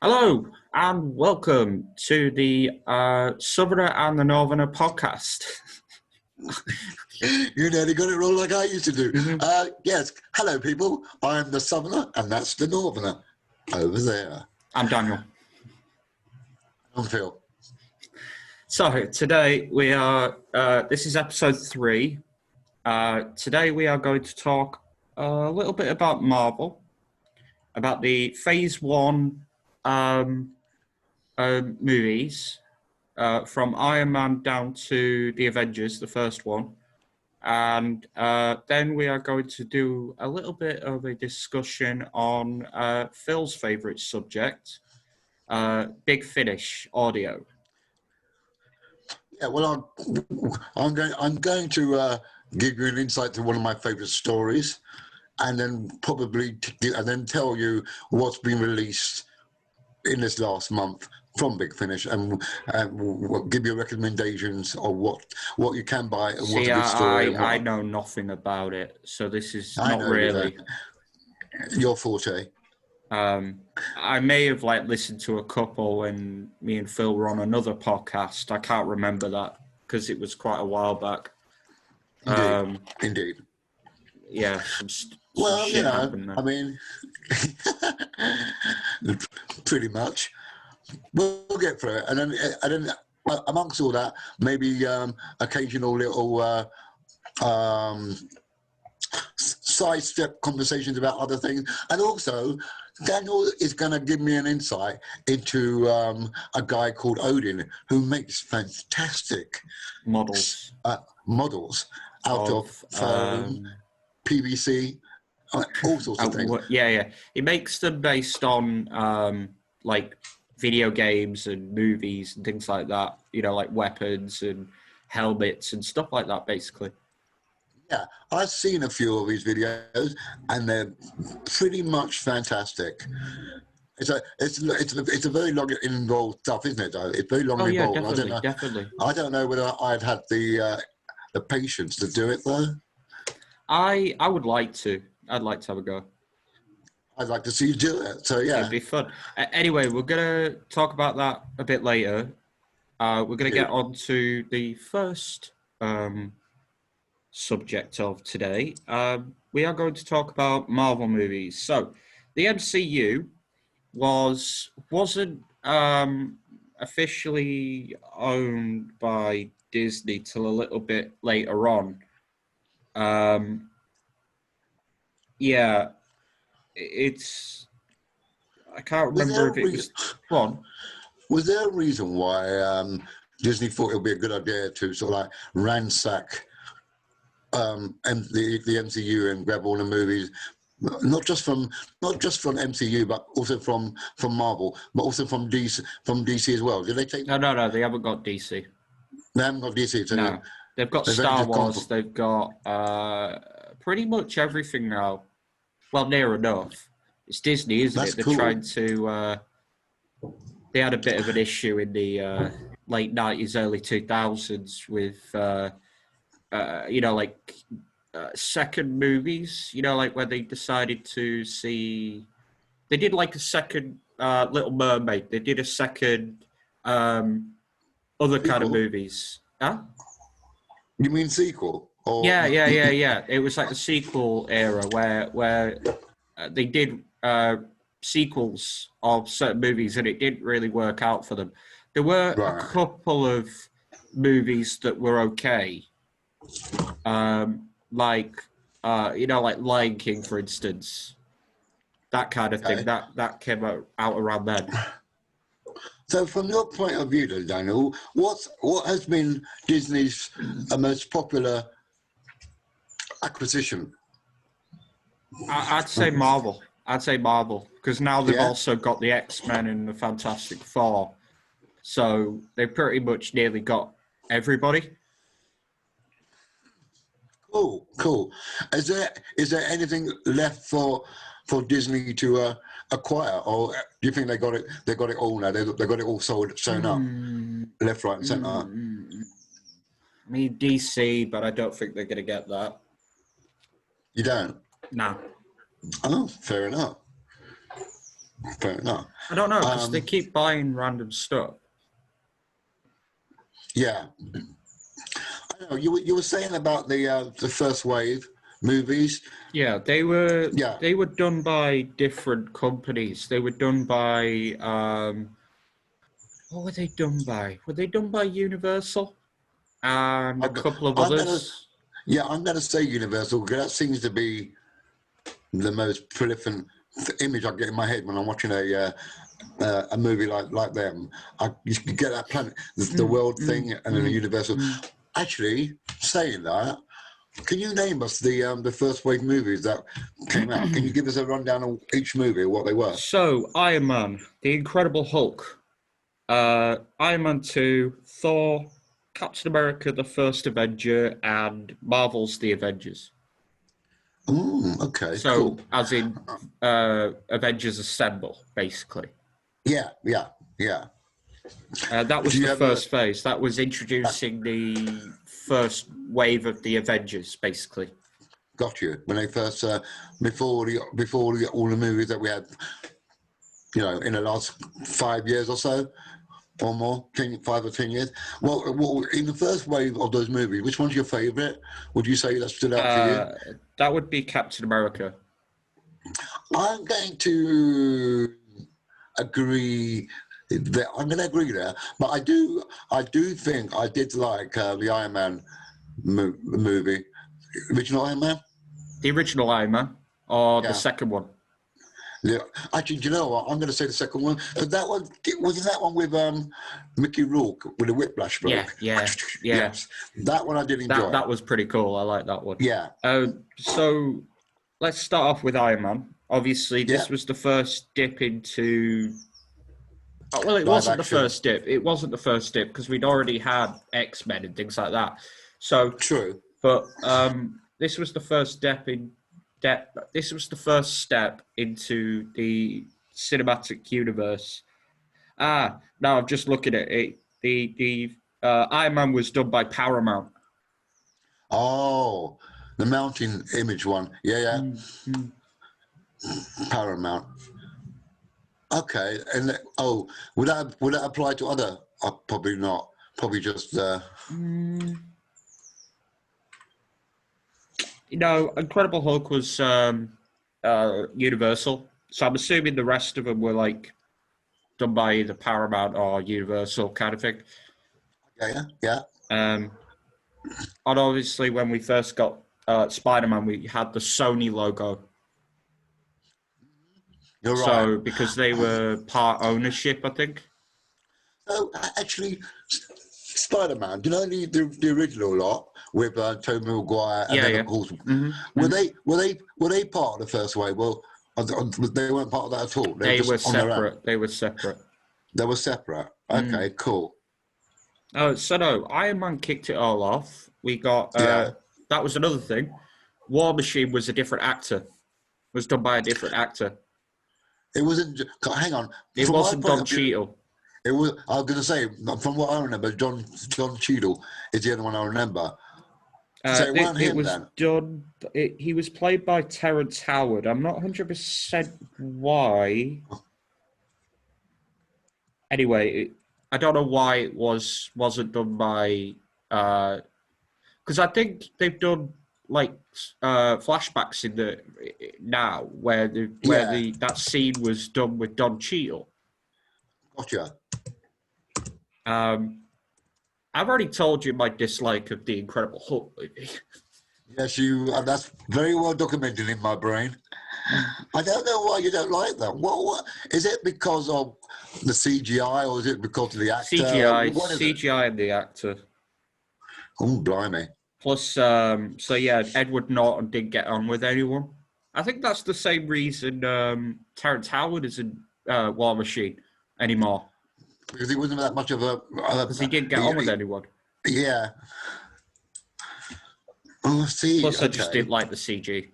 Hello and welcome to the Southerner and the Northerner podcast. You nearly got it wrong like I used to do. Mhm. Yes, hello people. I'm the Southerner and that's the Northerner over there. I'm Daniel. I'm Phil. So today we are, this is episode 3. Today we are going to talk a little bit about Marvel, about the Phase 1 movies, from Iron Man down to the Avengers, the first one. And then we are going to do a little bit of a discussion on Phil's favourite subject, Big Finish audio. Yeah, well, I'm going to give you an insight to one of my favourite stories, and then tell you what's been released in this last month from Big Finish, and we'll give you recommendations of what you can buy and See, what's a good story and I what. know nothing about it, so this is I not know you really. don't. Your forte. I may have listened to a couple when me and Phil were on another podcast. I can't remember that because it was quite a while back. Indeed. Indeed. Yeah, some Well, shit happened I there. mean, pretty much. We'll get through it, and then amongst all that, maybe occasional little sidestep conversations about other things, and also Daniel is going to give me an insight into a guy called Odin who makes fantastic Models models out of of foam, PVC, all sorts of things. yeah. He makes them based on like video games and movies and things like that. You know, like weapons and helmets and stuff like that, basically. Yeah, I've seen a few of his videos, and they're pretty much fantastic. It's a very long involved stuff, isn't it? Though it's very long Oh yeah, involved. definitely. I don't know whether I'd had the patience to do it though. I would like to. I'd like to have a go. I'd like to see you do it. So It'd yeah, be fun. Anyway, we're gonna talk about that a bit later. We're gonna get dude. on to the first subject of today. We are going to talk about Marvel movies. So, the MCU wasn't officially owned by Disney till a little bit later on. Um, yeah, it's I can't Was remember there if a it reason? was one. Was there a reason why Disney thought it would be a good idea to sort of like ransack and the MCU and grab all the movies, not just from MCU, but also from Marvel, but also from DC as well. Did they take? No, they haven't got DC. They haven't got DC, so No, they've got they've only Star just gone for. Wars. They've got pretty much everything now. Well, near enough. It's Disney, isn't That's it? They're cool. trying to. They had a bit of an issue in the late '90s, early 2000s with, like second movies. You know, like where they decided to see. They did like a second Little Mermaid. They did a second other kind of Sequel? movies. Huh? You mean sequel? Or Yeah. It was like the sequel era where they did sequels of certain movies, and it didn't really work out for them. There were a right? couple of movies that were okay, like like Lion King, for instance, that kind of thing. Okay. That came out around then. So, from your point of view, then, Daniel, what has been Disney's most popular acquisition? I'd say Marvel. I'd say Marvel because now they've Yeah. also got the X-Men and the Fantastic Four. So they pretty much nearly got everybody. Cool, cool. Is there anything left for Disney to acquire, or do you think they got it? They got it all now. They got it all sold, sewn up, Hmm. left, right, and centre. I mean DC, but I don't think they're going to get that. You don't? No. Oh, fair enough. Fair enough. I don't know because they Um, keep buying random stuff. yeah. I know you were saying about the first wave movies. Yeah, Yeah. they were done by different companies. They were done by what were they done by? Were they done by Universal and a I'm, couple of I'm gonna others? yeah, I'm gonna say Universal because that seems to be the most prolific image I get in my head when I'm watching a movie like them. You can get that planet, the Mm, world mm, thing, and then a mm, Universal. mm. Actually, saying that, can you name us the first wave movies that came out? Can you give us a rundown of each movie, what they were? So, Iron Man, The Incredible Hulk, Iron Man 2, Thor, Captain America, The First Avenger, and Marvel's The Avengers. Okay, So, cool. as in Avengers Assemble, basically. Yeah, yeah, yeah. That Do was you the have a? first phase. That was uh, introducing the first wave of the Avengers, basically. Got you. When they first, all the movies that we had, in the last 5 years or so, or more, 5 or 10 years. Well, in the first wave of those movies, which one's your favourite? Would you say that stood out for you? Uh, that would be Captain America. I'm going to agree. I'm going to agree there, but I do think I did like the Iron Man movie, original Iron Man. The original Iron Man, or the Yeah. second one. Yeah, actually, do you know what? I'm going to say the second one. But that one wasn't that one with Mickey Rourke with the whiplash Yeah, stroke. yeah, yeah. Yes, that one I did enjoy. That was pretty cool. I like that one. Yeah, So let's start off with Iron Man. Obviously, yeah, this was the first dip into. Oh, well, it live wasn't the action. first dip. It wasn't the first dip because we'd already had X-Men and things like that. So, True. but this was the first step in depth. This was the first step into the cinematic universe. Now I'm just looking at it. The Iron Man was done by Paramount. Oh, the mountain image one. Yeah, yeah. Mm-hmm. Paramount. Okay, and would that apply to other? Probably not. Probably just. Mm. Incredible Hulk was Universal, so I'm assuming the rest of them were like done by either Paramount or Universal kind of thing. Yeah, yeah, yeah. Um, and obviously, when we first got Spider-Man, we had the Sony logo. You're right. So because they were part ownership, I think. So actually, Spider-Man. Do you know the original lot with Tobey Maguire and Yeah, then yeah. of course Mm-hmm, were mm-hmm. they part of the first wave? Well, they weren't part of that at all. They were They were just on their own. separate. They were separate. They were separate. Mm. Okay, cool. Oh, so no, Iron Man kicked it all off. We got Yeah, that was another thing. War Machine was a different actor. Was done by a different actor. it wasn't. Hang on. It From my wasn't point Don of view, Cheadle. it was. I was going to say, from what I remember, John Cheadle is the only one I remember. So it weren't It him was then. done. He was played by Terrence Howard. I'm not 100% why. Anyway, I don't know why it wasn't done by. Because I think they've done like flashbacks in the now Yeah, that scene was done with Don Cheadle. gotcha. Um, I've already told you my dislike of the Incredible Hulk movie. Yes, you. That's very well documented in my brain. I don't know why you don't like that. What is it because of the CGI or is it because of the actor? What is it? CGI, and the actor. Oh, blimey. Plus, so yeah, Edward Norton didn't get on with anyone. I think that's the same reason Terrence Howard isn't War Machine anymore Because he wasn't that much of a. because he didn't get on with anyone. Yeah. Oh, I see. Plus, I just Okay. didn't like the CG.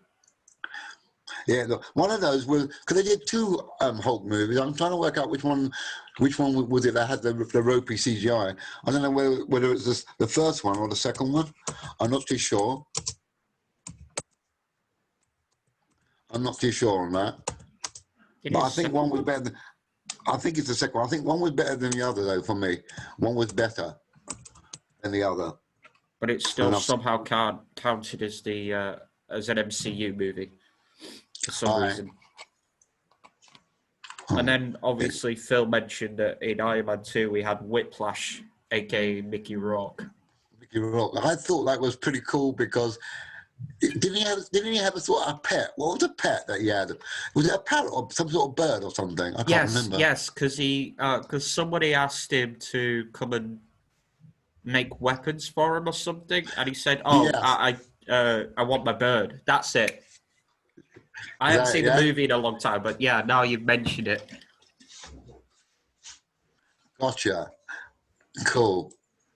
Yeah, one of those was because they did two Hulk movies. I'm trying to work out which one was it that had the ropey CGI. I don't know whether it's the first one or the second one. I'm not too sure. I'm not too sure on that. It But I is think one was better than. I think it's the second one. I think one was better than the other, though. For me, one was better than the other. but it's still And somehow can't counted as the as an MCU movie for some I, reason. And then obviously Phil mentioned that in Iron Man 2 we had Whiplash, aka Mickey Rourke. I thought that was pretty cool because didn't he have a sort of a pet? What was a pet that he had? Was it a parrot or some sort of bird or something? I can't remember. Yes, because somebody asked him to come and make weapons for him or something, and he said, "Oh, Yes. I want my bird. That's it." I Is haven't that it, seen the yeah? movie in a long time, but yeah, now you've mentioned it. Gotcha. Cool.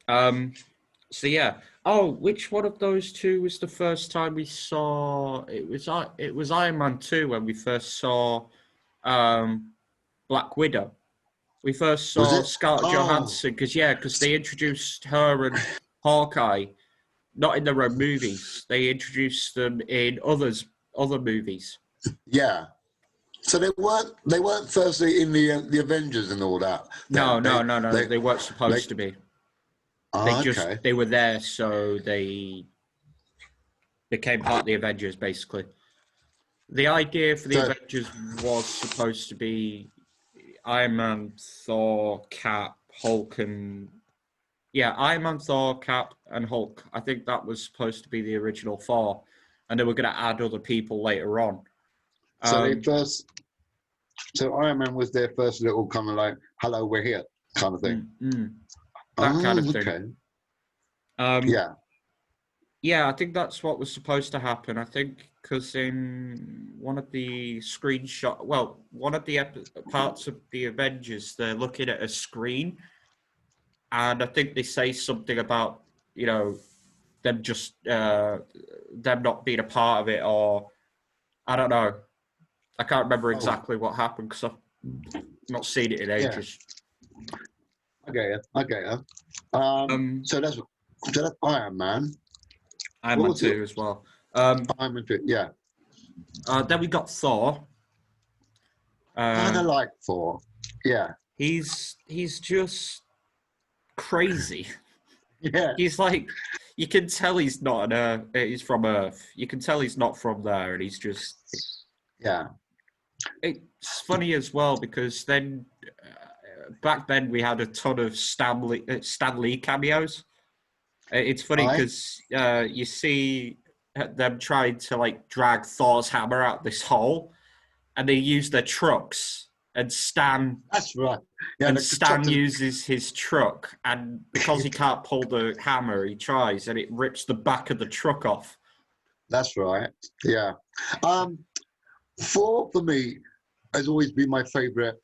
So yeah. Oh, which one of those two was the first time we saw? It was Iron Man 2 when we first saw Black Widow. We first Was saw it? Scarlett Oh, Johansson because they introduced her and Hawkeye not in their own movies. They introduced them in other movies. yeah. So they weren't firstly in the Avengers and all that. No, Then no, no, no. they They weren't they. supposed to be. Oh, okay. They were there, so they became part of the Avengers. Basically, the idea for the So Avengers was supposed to be Iron Man, Thor, Cap, Hulk, and yeah, Iron Man, Thor, Cap, and Hulk. I think that was supposed to be the original four, and they were going to add other people later on. so they Um, first. So Iron Man was their first little kind of like, "Hello, we're here," kind of thing. that kind Oh, of thing. okay. Um, Yeah. yeah, I think that's what was supposed to happen. I think because in one of the one of the parts of the Avengers, they're looking at a screen, and I think they say something about them just them not being a part of it, or I don't know. I can't remember Oh, exactly what happened because I've not seen it in yeah. ages. I get you. Um, So that's Iron Man. Iron What Man was it? 2 as well. Iron Man 2. Yeah. Then we got Thor. Kind Uh, of like Thor. Yeah. he's just crazy. Yeah. He's like, you can tell he's not he's from Earth. You can tell he's not from there, and he's just. Yeah. It's funny as well because then back then we had a ton of Stan Lee cameos. It's funny I. because you see them trying to like drag Thor's hammer out this hole, and they use their trucks, and That's right. Yeah. The Stan trucks. uses his truck, and because he can't pull the hammer, he tries, and it rips the back of the truck off. That's right. Yeah. Um. Thor for me has always been my favorite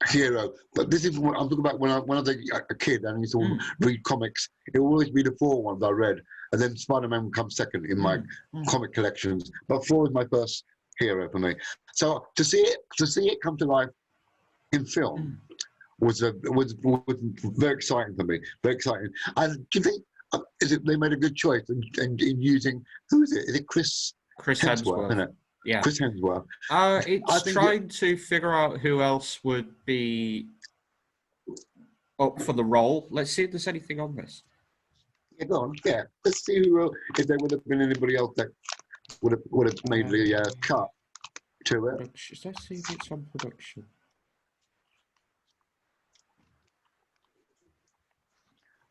hero. But this is what I'm talking about when I was a kid and I used to read comics. It will always be the Thor ones I read, and then Spider-Man would come second in my comic collections. But Thor is my first hero for me. So to see it come to life in film was very exciting for me. Very exciting. And do you think they made a good choice in using who is it? Is it Chris Chris Hemsworth? Hemsworth. Isn't it? Yeah. Chris Hemsworth. I It's think trying to figure out who else would be up for the role. Let's see if there's anything on this. yeah, go on. Yeah, let's see who if there would have been anybody else that would have made the cut to it. Let's see if it's on production.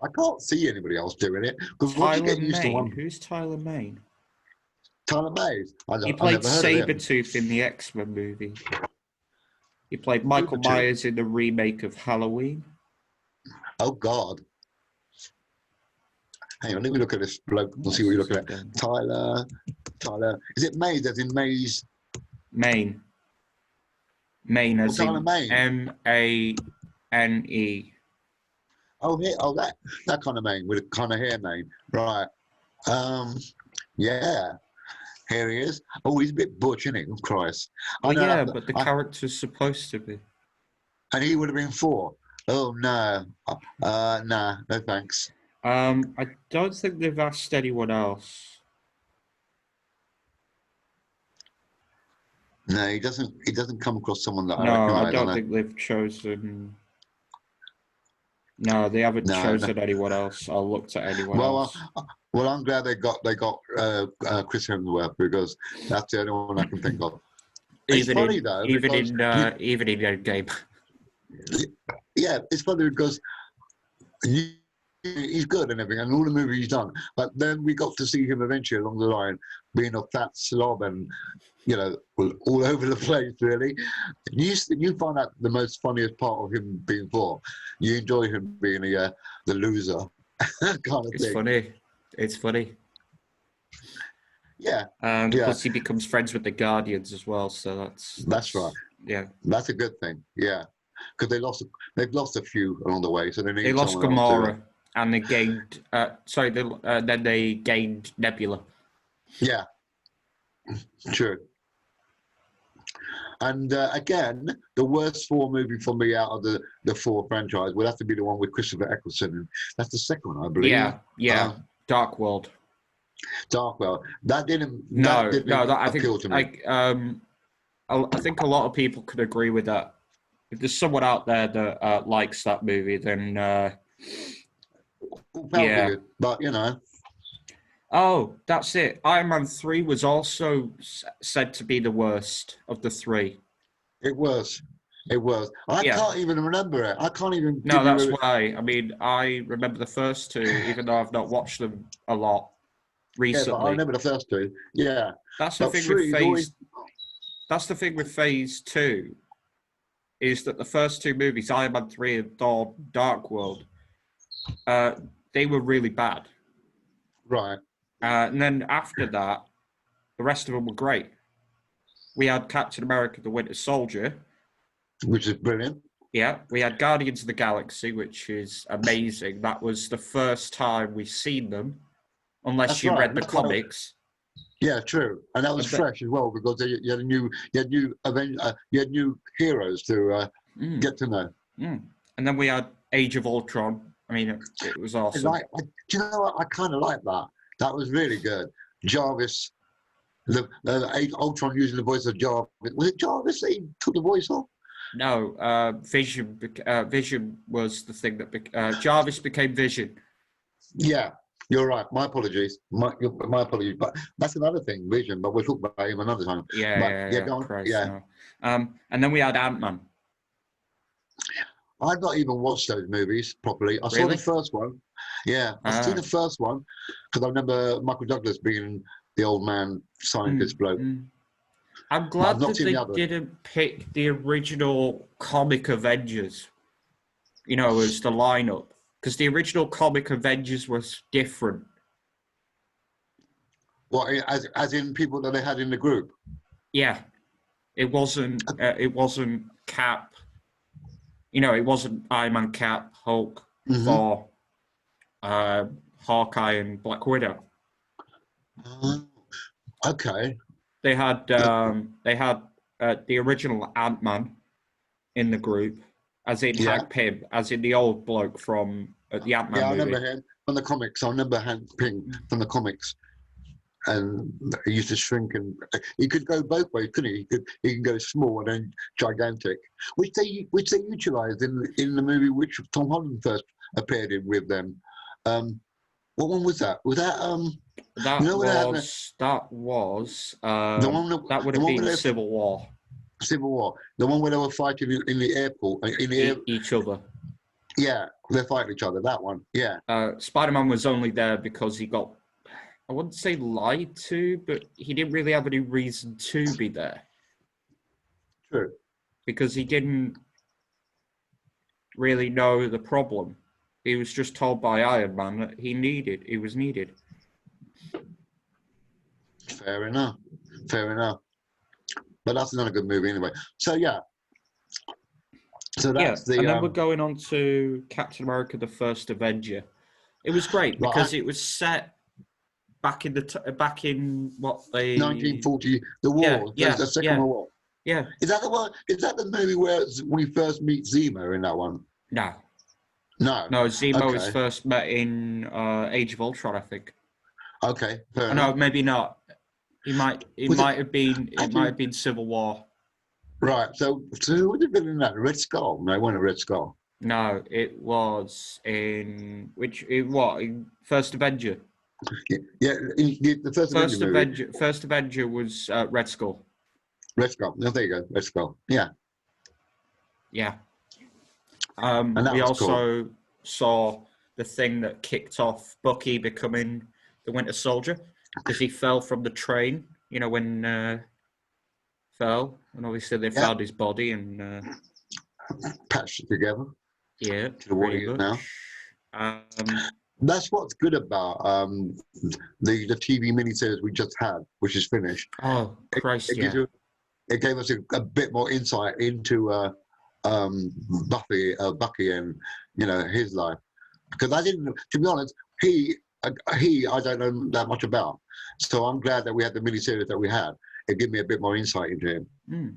I can't see anybody else doing it because once you Tyler get used to Maine. one, Who's Tyler Maine? Tyler Mays. He I've played never heard of him. Sabretooth in the X-Men movie. He played Michael Sabretooth. Myers in the remake of Halloween. Oh God. Hang on, let me look at this bloke and see what you're looking at. Tyler. Is it Mays as in Mays? Maine. Maine as Tyler in Maine. Mane. Oh, here. Oh, that kind of Maine with a kind of hair Maine. Right. Yeah. Here he is. Oh, he's a bit butch, isn't he? Oh, Christ. Well, yeah, but the character's supposed to be. And he would have been 4. Oh, no. Nah, no thanks. I don't think they've asked anyone else. No, he doesn't. He doesn't come across someone that I No, I recognise. don't think they've chosen. No, they haven't No, no. chosen anyone else. I looked at anyone Well, else. well, I'm glad they got Chris Hemsworth, because that's the only one I can think of. It's funny though, because even in Endgame. yeah, it's funny because he's good and everything, and all the movies he's done. But then we got to see him eventually along the line being a fat slob and, you know, all over the place, really. You find out the most funniest part of him being Thor. You enjoy him being the loser kind of It's thing. funny. It's funny. Yeah. And Yeah. plus he becomes friends with the Guardians as well, so That's right. Yeah. That's a good thing. Yeah. Because they've lost a few along the way, so they lost someone else Gamora, and they gained. Then they gained Nebula. Yeah. True. And again, the worst Thor movie for me out of the Thor franchise would have to be the one with Christopher Eccleston. That's the second one, I believe. Yeah. Dark World. Dark World. That didn't appeal to me. I think a lot of people could agree with that. If there's someone out there that likes that movie, then yeah. But you know. Oh, that's it. Iron Man 3 was also said to be the worst of the three. It was. I can't even remember it. I can't even. No, that's why. I mean, I remember the first two, even though I've not watched them a lot recently. Yeah, but I remember the first two. Yeah. That's the thing with Phase. That's the thing with Phase 2, is that the first two movies, Iron Man 3 and Thor: Dark World, they were really bad. Right. And then after that, the rest of them were great. We had Captain America: The Winter Soldier, which is brilliant. Yeah, we had Guardians of the Galaxy, which is amazing. That was the first time we've seen them, unless you read the comics. Yeah, true, and that was fresh as well, because you had new heroes to get to know. And then we had Age of Ultron. I mean, it was awesome. Do you know what? I kind of like that. That was really good. Jarvis, the Ultron using the voice of Jarvis. Was it Jarvis that he took the voice off? No, Vision. Vision was the thing that Jarvis became Vision. Yeah, you're right. My apologies. My apologies. But that's another thing, Vision. But we'll talk about him another time. Yeah. And then we had Ant-Man. I've not even watched those movies properly. I saw the first one. Yeah, I've seen the first one because I remember Michael Douglas being the old man scientist bloke. I'm glad that they didn't pick the original comic Avengers, as the lineup, because the original comic Avengers was different. What, as in people that they had in the group? Yeah, it wasn't Cap. It wasn't Iron Man, Cap, Hulk, Thor, Hawkeye, and Black Widow. Okay. They had the original Ant-Man in the group, as in Hank Pym, as in the old bloke from the Ant-Man movie. Yeah, I remember him from the comics. I remember Hank Pym from the comics. And he used to shrink, and he could go both ways, couldn't he? He can go small and then gigantic, which they utilised in the movie which Tom Holland first appeared in with them. What one was that? Was that that would have been Civil War. Civil War, the one where they were fighting in the airport, each other. Yeah, they're fighting each other. That one, yeah. Spider-Man was only there because he got, I wouldn't say lied to, but he didn't really have any reason to be there. True. Because he didn't really know the problem. He was just told by Iron Man that he was needed. Fair enough. But that's not a good movie anyway. So, yeah. So that's and then we're going on to Captain America: The First Avenger. It was great because it was set back in 1940, the war, the Second World War. Yeah. Is that the one? Is that the movie where we first meet Zemo in that one? No. No, Zemo was first met in Age of Ultron, I think. Okay, fair enough. No, maybe not. It might have been Civil War. Right. So who would have been in that? Red Skull? No, it wasn't a Red Skull. No, it was in in First Avenger. Yeah, the first Avenger movie. First Avenger was Red Skull. Red Skull. No, there you go. Red Skull. Yeah, Yeah. and that We was cool. also saw the thing that kicked off Bucky becoming the Winter Soldier because he fell from the train. You know when fell, and obviously they Yeah, found his body, and patched it together yeah, to what he pretty is now. much. Um, That's what's good about the TV miniseries we just had, which is finished. oh Christ, It gives yeah. you it gave us a bit more insight into Bucky, and his life, because I didn't. To be honest, he I don't know that much about. So I'm glad that we had the miniseries that we had. It gave me a bit more insight into him. Mm.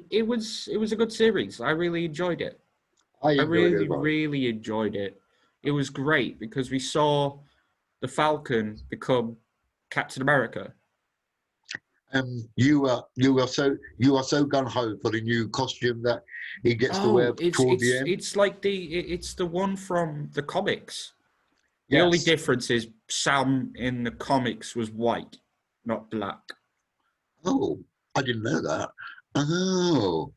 It was a good series. I really enjoyed it. I I enjoyed it as really, well. really enjoyed it. It was great because we saw the Falcon become Captain America. You are so gung ho for the new costume that he gets to wear Oh, it's toward the it's end. it's like it's the one from the comics. The only Yes. difference is Sam in the comics was white, not black. Oh, I didn't know that. Oh,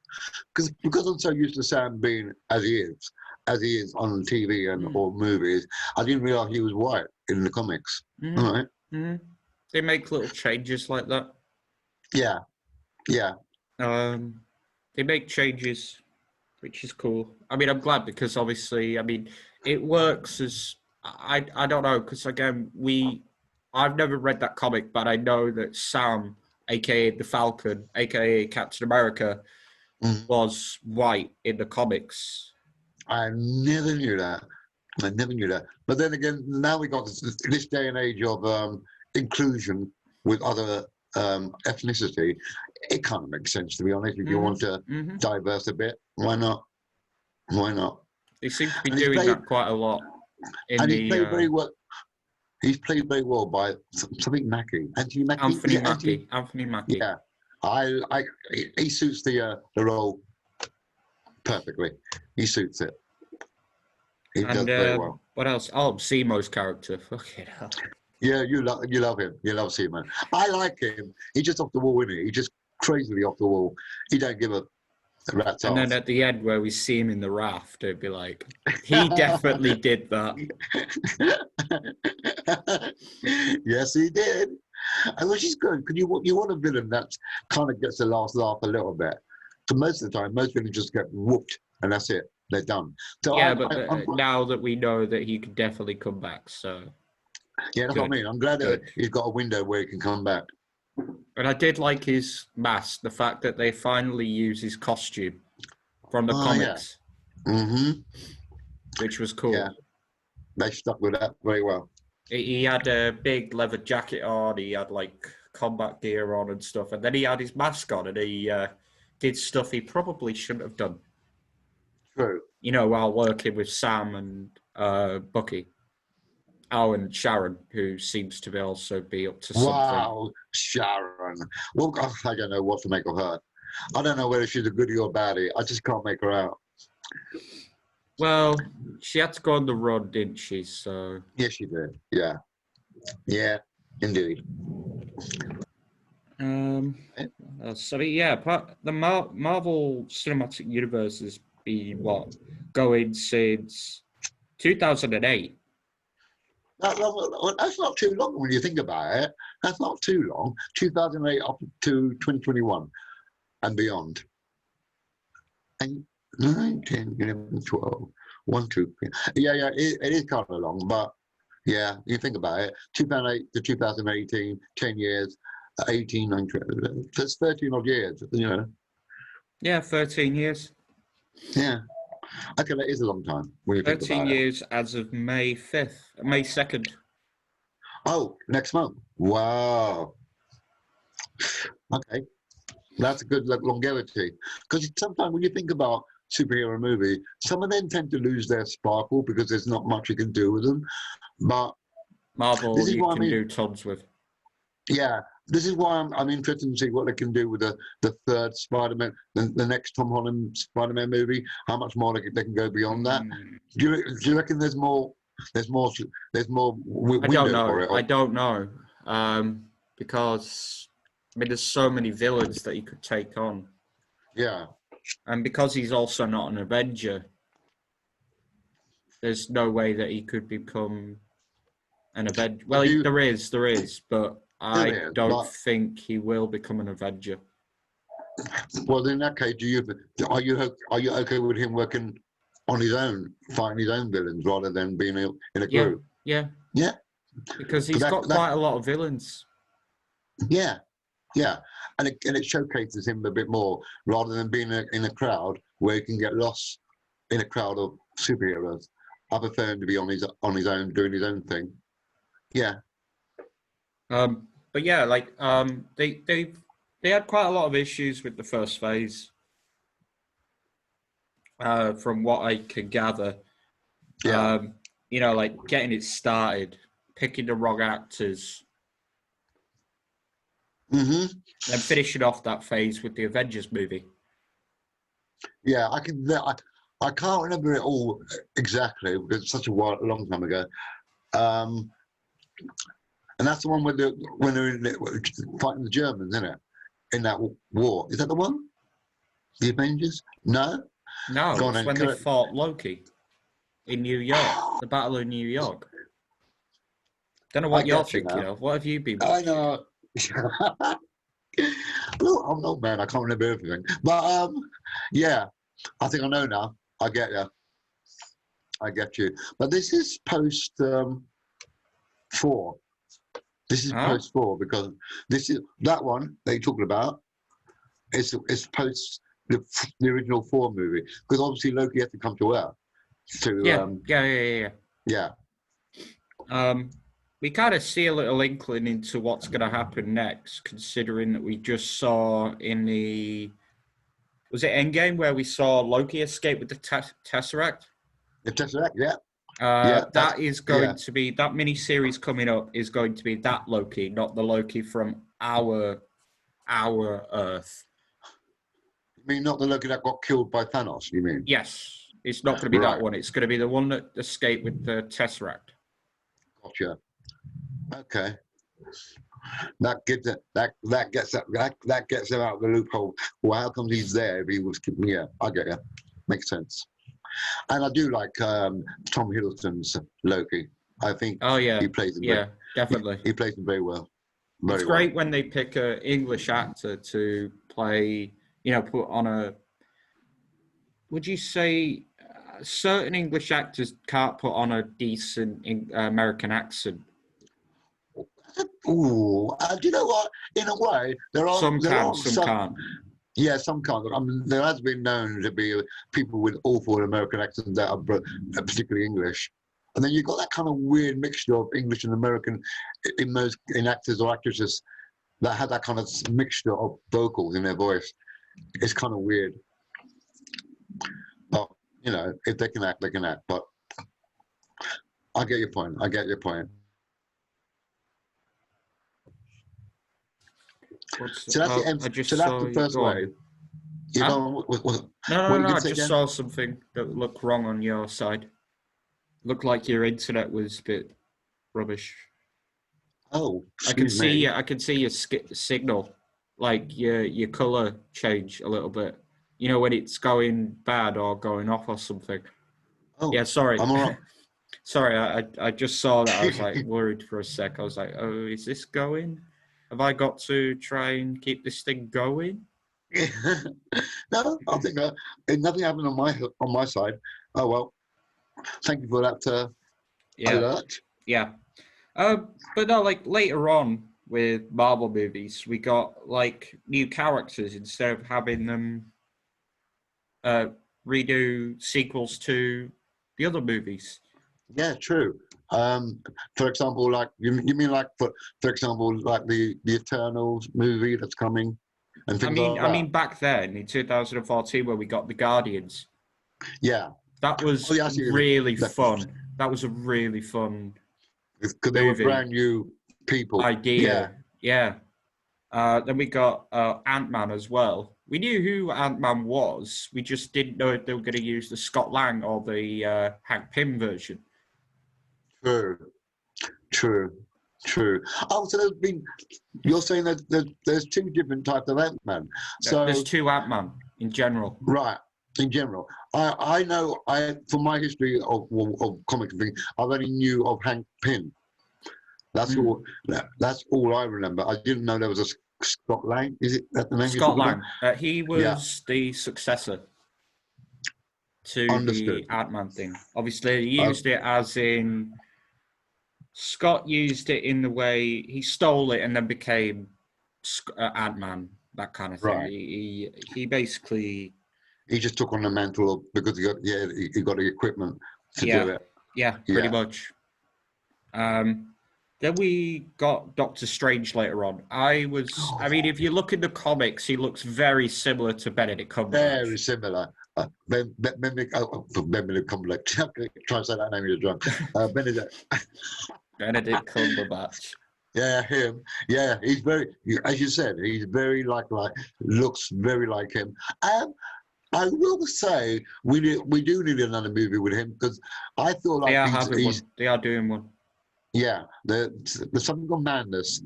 because I'm so used to Sam being as he is on TV and Mm. or movies, I didn't realize he was white in the comics. Mm-hmm. All right. Mm-hmm. They make little changes like that. Yeah. Yeah. Um, they make changes, which is cool. I mean, I'm glad because obviously, I mean, it works as I don't know because again, I've never read that comic, but I know that Sam, aka the Falcon, aka Captain America, Mhm. was white in the comics. I never knew that. I never knew that. But then again, now we got this day and age of inclusion with other ethnicity. It kind of makes sense, to be honest. If you Mm-hmm. want to Mm-hmm. diverse a bit, why not? Why not? They seem to be And he's doing played, that quite a lot in and he's the played very well. He's played very well by something Mackie. Anthony Mackie. Is Anthony it Anthony? Mackie. Anthony Mackie. Yeah. He suits the role perfectly. He suits it. He does And very well. what else? Oh, Zemo's character. Fucking hell. Yeah, you love him. You love Seaman. I like him. He's just off the wall, isn't he? He's just crazily off the wall. He don't give a rat's And then ass. at the end where we see him in the raft, it'd be like, he definitely did that. Yes, he did. And which is good because you want a villain that kind of gets the last laugh a little bit. So most of the time, most villains just get whooped and that's it. They're done. So Yeah, but now that we know that he could definitely come back, so yeah, that's what I good, mean. I'm glad that good. he's got a window where he can come back. And I did like his mask, the fact that they finally used his costume from the Oh yeah. comics, Mm-hmm. which was cool. Yeah, they stuck with that very well. He had a big leather jacket on, he had like combat gear on and stuff, and then he had his mask on and he did stuff he probably shouldn't have done. True. You know, while working with Sam and Bucky. Oh, and Sharon, who seems to also be up to something. Wow, Sharon. Well, I don't know what to make of her. I don't know whether she's a goodie or baddie. I just can't make her out. Well, she had to go on the run, didn't she? So Yes, she did. Yeah. Yeah, indeed. so yeah, the Marvel Cinematic Universe has been going since 2008. That's not too long when you think about it. That's not too long. 2008 up to 2021 and beyond. And 9, 10, 11, 12, 1, 2. Yeah, it is kind of long, but yeah, you think about it. 2008 to 2018, 10 years, 18, 19, that's 13 odd years, Yeah, 13 years. Yeah. Okay, that is a long time when you think 13 about it. years as of May 5th, May 2nd. Oh, next month. Wow. Okay. That's a good longevity. Because sometimes when you think about superhero movies, some of them tend to lose their sparkle because there's not much you can do with them. But Marvel, this is you what I can mean. do tons with. Yeah, this is why I'm interested to see what they can do with the third Spider-Man, the next Tom Holland Spider-Man movie. How much more they can go beyond that? Do you reckon there's more? There's more. There's more I don't window for know. it. I don't know. Because I mean, there's so many villains that he could take on, Yeah. and because he's also not an Avenger, there's no way that he could become an Avenger. Well, there is, but I don't think he will become an Avenger. Well, in that case, are you okay with him working on his own, fighting his own villains rather than being in a group? Yeah. Because he's got quite a lot of villains. Yeah, and it showcases him a bit more rather than being in a crowd where he can get lost in a crowd of superheroes. I prefer him to be on his own, doing his own thing. Yeah. But yeah, like they had quite a lot of issues with the first phase. From what I could gather, like getting it started, picking the wrong actors, and finishing off that phase with the Avengers movie. Yeah, I can't remember it all exactly because it's such a long time ago. And that's the one when they're fighting the Germans, isn't it? In that war, is that the one? The Avengers? No, it's when they fought Loki in New York, the Battle of New York. Don't know what you're thinking of. What have you been watching? I know. Well, I'm not man. I can't remember everything. But yeah, I think I know now. I get you. I get you. But this is post 4. This is post 4 because this is that one that you're talking about. It's post the original 4 movie because obviously Loki had to come to Earth. Yeah. We kind of see a little inkling into what's going to happen next, considering that we just saw in was it Endgame where we saw Loki escape with the Tesseract? The Tesseract, yeah. That is going to be, that mini-series coming up is going to be that Loki, not the Loki from our Earth. You mean not the Loki that got killed by Thanos, you mean? Yes. It's not going to be that one. It's going to be the one that escaped with the Tesseract. Gotcha. Okay. That gets them out of the loophole. Well, how comes he's there if he was? Yeah, I get you. Makes sense. And I do like Tom Hiddleston's Loki. I think. Oh yeah, he plays him. Yeah, definitely. He plays him very well. It's great when they pick an English actor to play. Put on a. Would you say certain English actors can't put on a decent American accent? Ooh, do you know what? In a way, some can't. Yeah, some can't. I mean, there has been known to be people with awful American accents that are particularly English, and then you've got that kind of weird mixture of English and American in actors or actresses that have that kind of mixture of vocals in their voice. It's kind of weird, but if they can act, they can act. But I get your point. So that's the end. So that's the first wave. No, I just saw something that looked wrong on your side. Looked like your internet was a bit rubbish. Oh, I can see your signal, like your color change a little bit. When it's going bad or going off or something. Oh, yeah. Sorry. I'm all right. Sorry, I just saw that. I was like worried for a sec. I was like, oh, is this going? Have I got to try and keep this thing going? No, I think nothing happened on my side. Oh well, thank you for that alert. Yeah, but no, like later on with Marvel movies, we got like new characters instead of having them redo sequels to the other movies. Yeah, true. For example, like you mean like for example, like the Eternals movie that's coming, and things like that. I mean, back then in 2014 when we got the Guardians. Yeah, that was really fun. That was a really fun because they were brand new people. Idea. Yeah. Then we got Ant-Man as well. We knew who Ant-Man was. We just didn't know if they were going to use the Scott Lang or the Hank Pym version. True, true, true. Oh, so you're saying that there's two different types of Ant-Man. So There's two Ant-Man in general. right, in general, I know from my history of comic thing, I've only knew of Hank Pym. That's all. That's all I remember. I didn't know there was a Scott Lang. Is it that the name? Scott Lang. He Yeah. was the successor to Understood. the Ant-Man thing. Obviously, he used it as in Scott used it in the way he stole it and then became Ant-Man, that kind of thing. Right. He basically He just took on the mantle because he got the equipment to do it. Yeah, pretty much. Then we got Doctor Strange later on. I mean, if you look in the comics, he looks very similar to Benedict Cumberbatch. Very similar. Benedict Cumberbatch. Try and say that name you're drunk. Benedict Cumberbatch. Yeah, him. Yeah, he's very, as you said, he's very looks very like him. I will say we do need another movie with him because I feel like they are doing one. Yeah, there's something called Madness,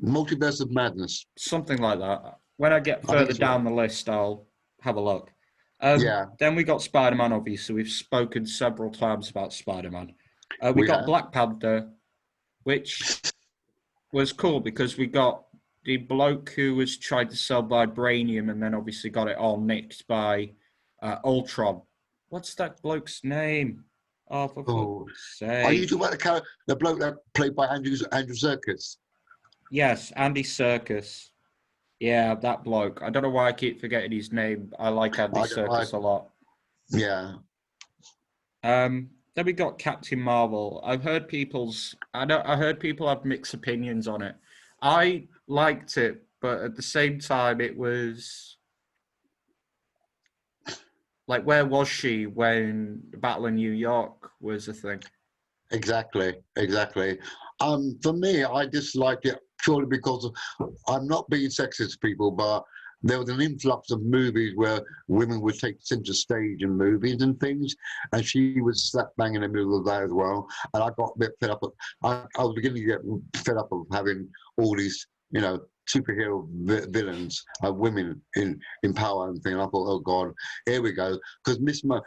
Multiverse of Madness. Something like that. When I get further down the list, I'll have a look. Then we got Spider-Man, obviously. We've spoken several times about Spider-Man. We got Black Panther, which was cool because we got the bloke who was trying to sell vibranium and then obviously got it all nicked by Ultron. What's that bloke's name? Oh, for fuck's sake. Are you talking about the bloke that played by Andrew Serkis? Yes, Andy Serkis. Yeah, that bloke. I don't know why I keep forgetting his name. I like Andy Serkis a lot. Yeah. Then we got Captain Marvel. I heard people have mixed opinions on it. I liked it, but at the same time, it was like, where was she when the Battle of New York was a thing? Exactly. For me, I disliked it purely because I'm not being sexist to people, but there was an influx of movies where women would take center stage in movies and things, and she was slap bang in the middle of that as well. And I got a bit fed up. I was beginning to get fed up of having all these, superhero villains, women in power and things. I thought, oh God, here we go. Because Mr.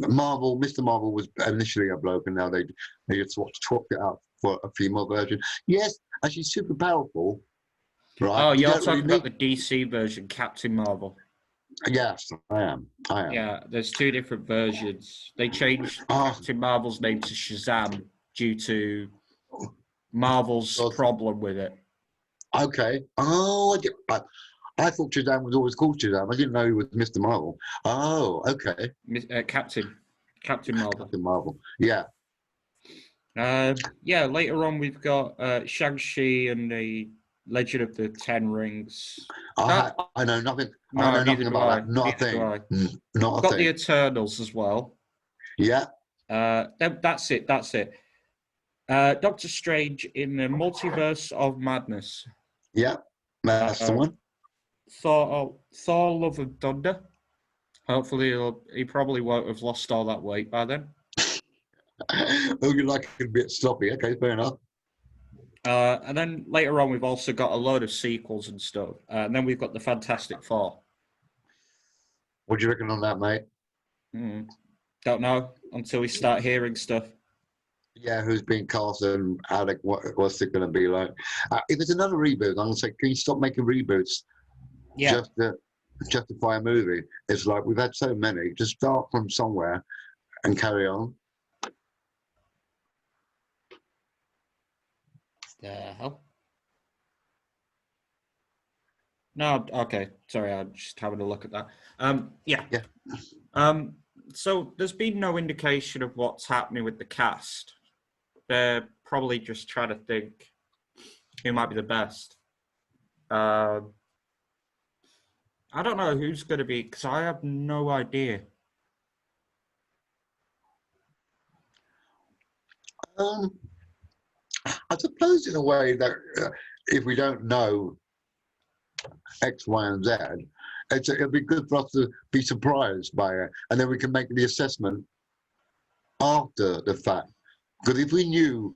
Marvel was initially a bloke, and now they just swapped it out for a female version. Yes, and she's super powerful. Right. Oh, you're talking about the DC version, Captain Marvel. Yes, I am. Yeah, there's two different versions. They changed Captain Marvel's name to Shazam due to Marvel's problem with it. Okay. Oh, I thought Shazam was always called Shazam. I didn't know he was Mr. Marvel. Oh, okay. Captain Marvel. Captain Marvel. Yeah. Later on, we've got Shang-Chi and the Legend of the Ten Rings. I know nothing. No, I know nothing about that. Not a thing. Not a thing. Got the Eternals as well. Yeah. That's it. Doctor Strange in the Multiverse of Madness. Yeah, that's the one. Thor: Love and Thunder. Hopefully, he probably won't have lost all that weight by then. Oh, you like it a bit sloppy. Okay, fair enough. And then later on, we've also got a load of sequels and stuff. And then we've got the Fantastic Four. What do you reckon on that, mate? Don't know until we start hearing stuff. Yeah, who's being cast and what's it going to be like? If it's another reboot, I'm going to say, can you stop making reboots? Yeah. Just to justify a movie. It's like we've had so many. Just start from somewhere and carry on. The hell? No, okay. Sorry, I'm just having a look at that. Yeah. So there's been no indication of what's happening with the cast. They're probably just trying to think who might be the best. I don't know who's going to be, because I have no idea. I suppose in a way that if we don't know X, Y, and Z, it'll be good for us to be surprised by it, and then we can make the assessment after the fact. Because if we knew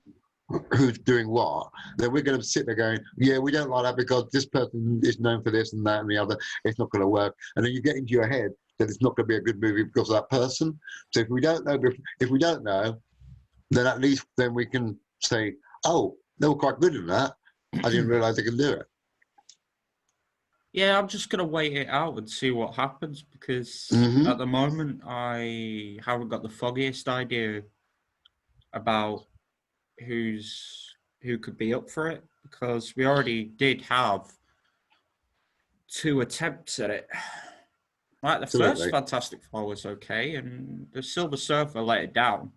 who's doing what, then we're going to sit there going, yeah, we don't like that because this person is known for this and that and the other. It's not going to work. And then you get into your head that it's not going to be a good movie because of that person. So if we don't know, then at least then we can say, oh, they were quite good in that. I didn't realize they could do it. Yeah, I'm just going to wait it out and see what happens because at the moment I haven't got the foggiest idea about who could be up for it because we already did have 2 attempts at it. Like the first Fantastic Four was okay, and the Silver Surfer let it down.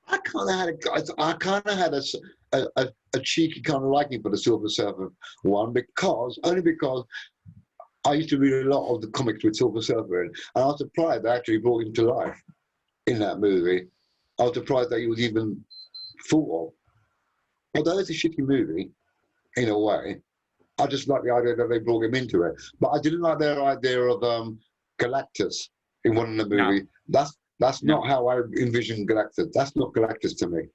I kind of had a cheeky kind of liking for the Silver Surfer one only because I used to read a lot of the comics with Silver Surfer in, and I was surprised they actually brought him to life in that movie. I was surprised that he was even thought of. Although it's a shitty movie, in a way, I just like the idea that they brought him into it. But I didn't like their idea of Galactus in one of the movies. No. That's not how I envision Galactus. That's not Galactus to me.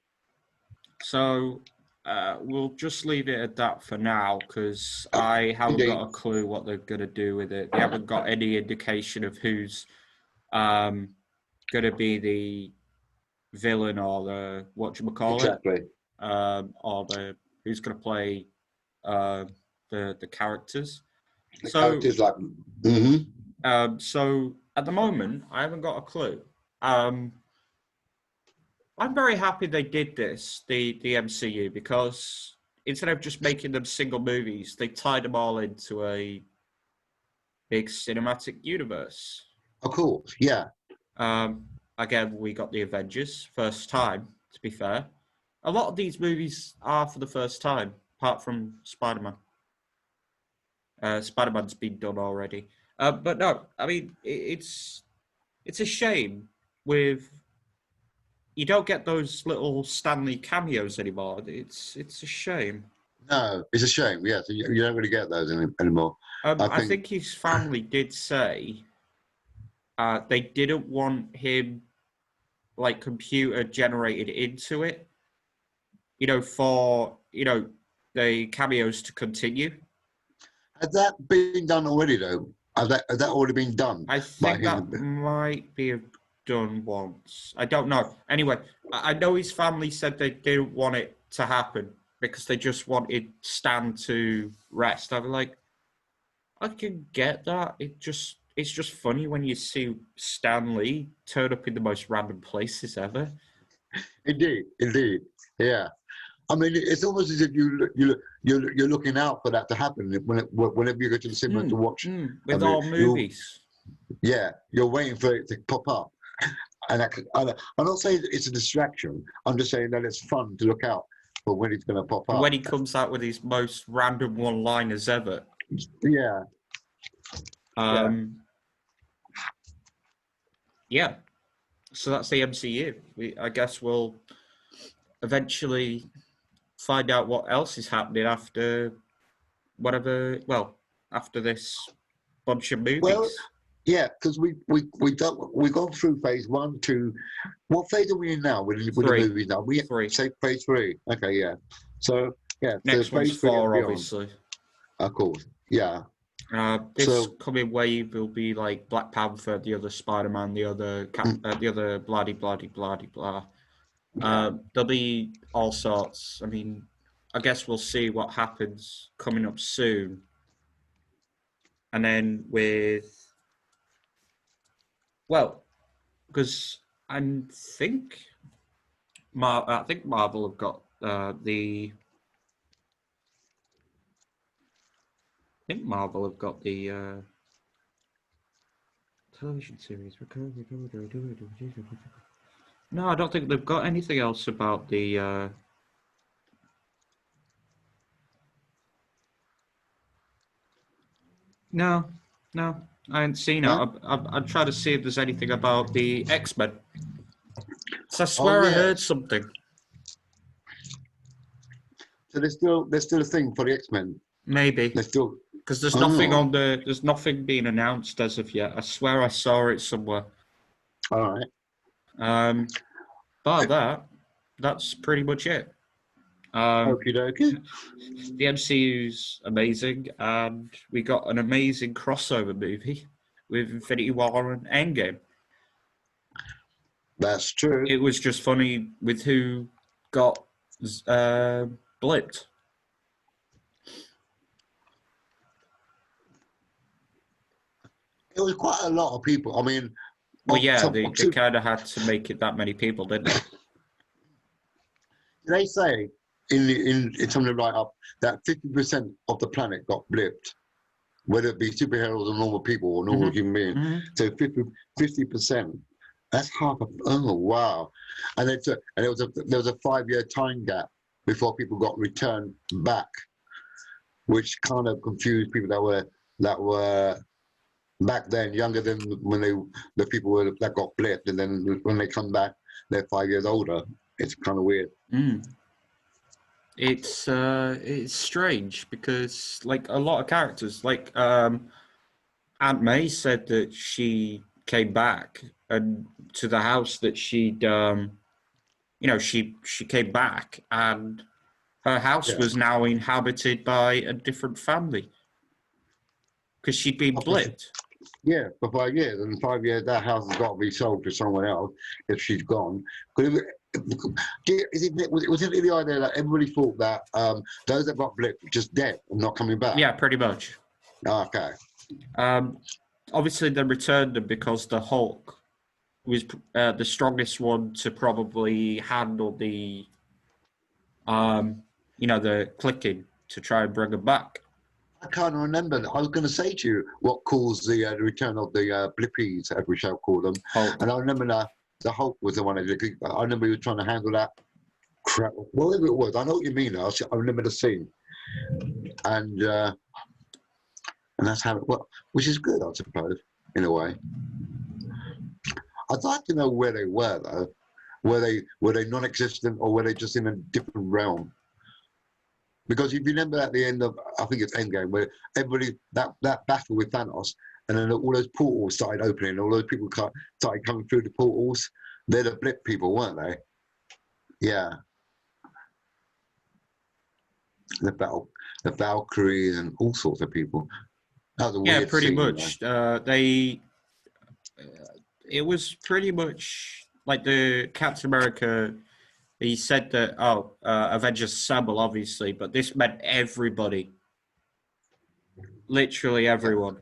So we'll just leave it at that for now because I haven't got a clue what they're going to do with it. They haven't got any indication of who's going to be the villain or the whatchamacallit. Exactly. Or who's going to play the characters. Characters like. So at the moment, I haven't got a clue. I'm very happy they did this, the MCU, because instead of just making them single movies, they tied them all into a big cinematic universe. Oh, cool. Yeah. Again, we got the Avengers, first time, to be fair. A lot of these movies are for the first time, apart from Spider-Man. Spider-Man's been done already. But no, I mean, it's a shame you don't get those little Stanley cameos anymore. It's a shame. No, it's a shame. Yeah, so you don't really get those anymore. I think his family did say they didn't want him like computer generated into it. For the cameos to continue. Has that been done already, though? Has that already been done? I think that might be done once. I don't know. Anyway, I know his family said they didn't want it to happen because they just wanted Stan to rest. I was like, I can get that. It's just funny when you see Stan Lee turn up in the most random places ever. Indeed, yeah. I mean, it's almost as if you're looking out for that to happen whenever you go to the cinema to watch. With all movies. You're waiting for it to pop up. And I'm not saying it's a distraction. I'm just saying that it's fun to look out for when it's going to pop up. When he comes out with his most random one-liners ever. Yeah. Yeah. So that's the MCU. I guess we'll eventually find out what else is happening after after this bunch of movies. Well, yeah, because we've gone through phase 1, 2. What phase are we in now with the movies now? Three. Say phase 3. Okay, yeah. So yeah, next one's 4, obviously. Of course, yeah. This coming wave will be like Black Panther, the other Spider-Man, the other the other blah. There'll be all sorts. I mean, I guess we'll see what happens coming up soon. And then because I think Marvel have got the television series. No, I don't think they've got anything else about the. No, I ain't seen it. I'm trying to see if there's anything about the X-Men. So I swear I heard something. So there's still a thing for the X-Men. Maybe. They're still. Because there's nothing Oh, on there's nothing being announced as of yet. I swear I saw it somewhere. all right. Um, but that's pretty much it. Um, Okie dokie. the MCU's amazing, and we got an amazing crossover movie with Infinity War and Endgame. That's true. It was just funny with who got blipped. It was quite a lot of people. I mean, Well, yeah, they did kind of had to make it that many people, didn't they? they say in some of the write up that 50% of the planet got blipped, whether it be superheroes or normal people or normal human beings. So 50%. That's half of. Oh wow! And there was a 5-year time gap before people got returned back, which kind of confused people that were back then younger than when the people were that got blipped, and then when they come back, they're 5 years older. It's kind of weird. It's strange because like a lot of characters, like Aunt May said that she came back and to the house that she came back and her house Yeah. was now inhabited by a different family because she'd been blipped. Yeah, for 5 years, and in 5 years that house has got to be sold to someone else if she's gone. Was it the idea that everybody thought that those that got blipped were just dead and not coming back? Yeah, pretty much. Okay. Obviously, they returned them because the Hulk was the strongest one to probably handle the the clicking to try and bring them back. I can't remember. I was going to say to you what caused the return of the Blippies, as we shall call them. Hulk. And I remember the Hulk was the one that did. I remember he was trying to handle that crap. Whatever it was, I know what you mean. I remember the scene. And that's how it worked, which is good, I suppose, in a way. I'd like to know where they were, though. Were they non-existent, or were they just in a different realm? Because if you remember at the end of, I think it's Endgame, where everybody that battle with Thanos, and then all those portals started opening, all those people started coming through the portals. They're the blip people, weren't they? Yeah. The Valkyries and all sorts of people. That was a weird pretty scene, much. It was pretty much like the Captain America. He said that Avengers Assemble, obviously, but this meant everybody, literally everyone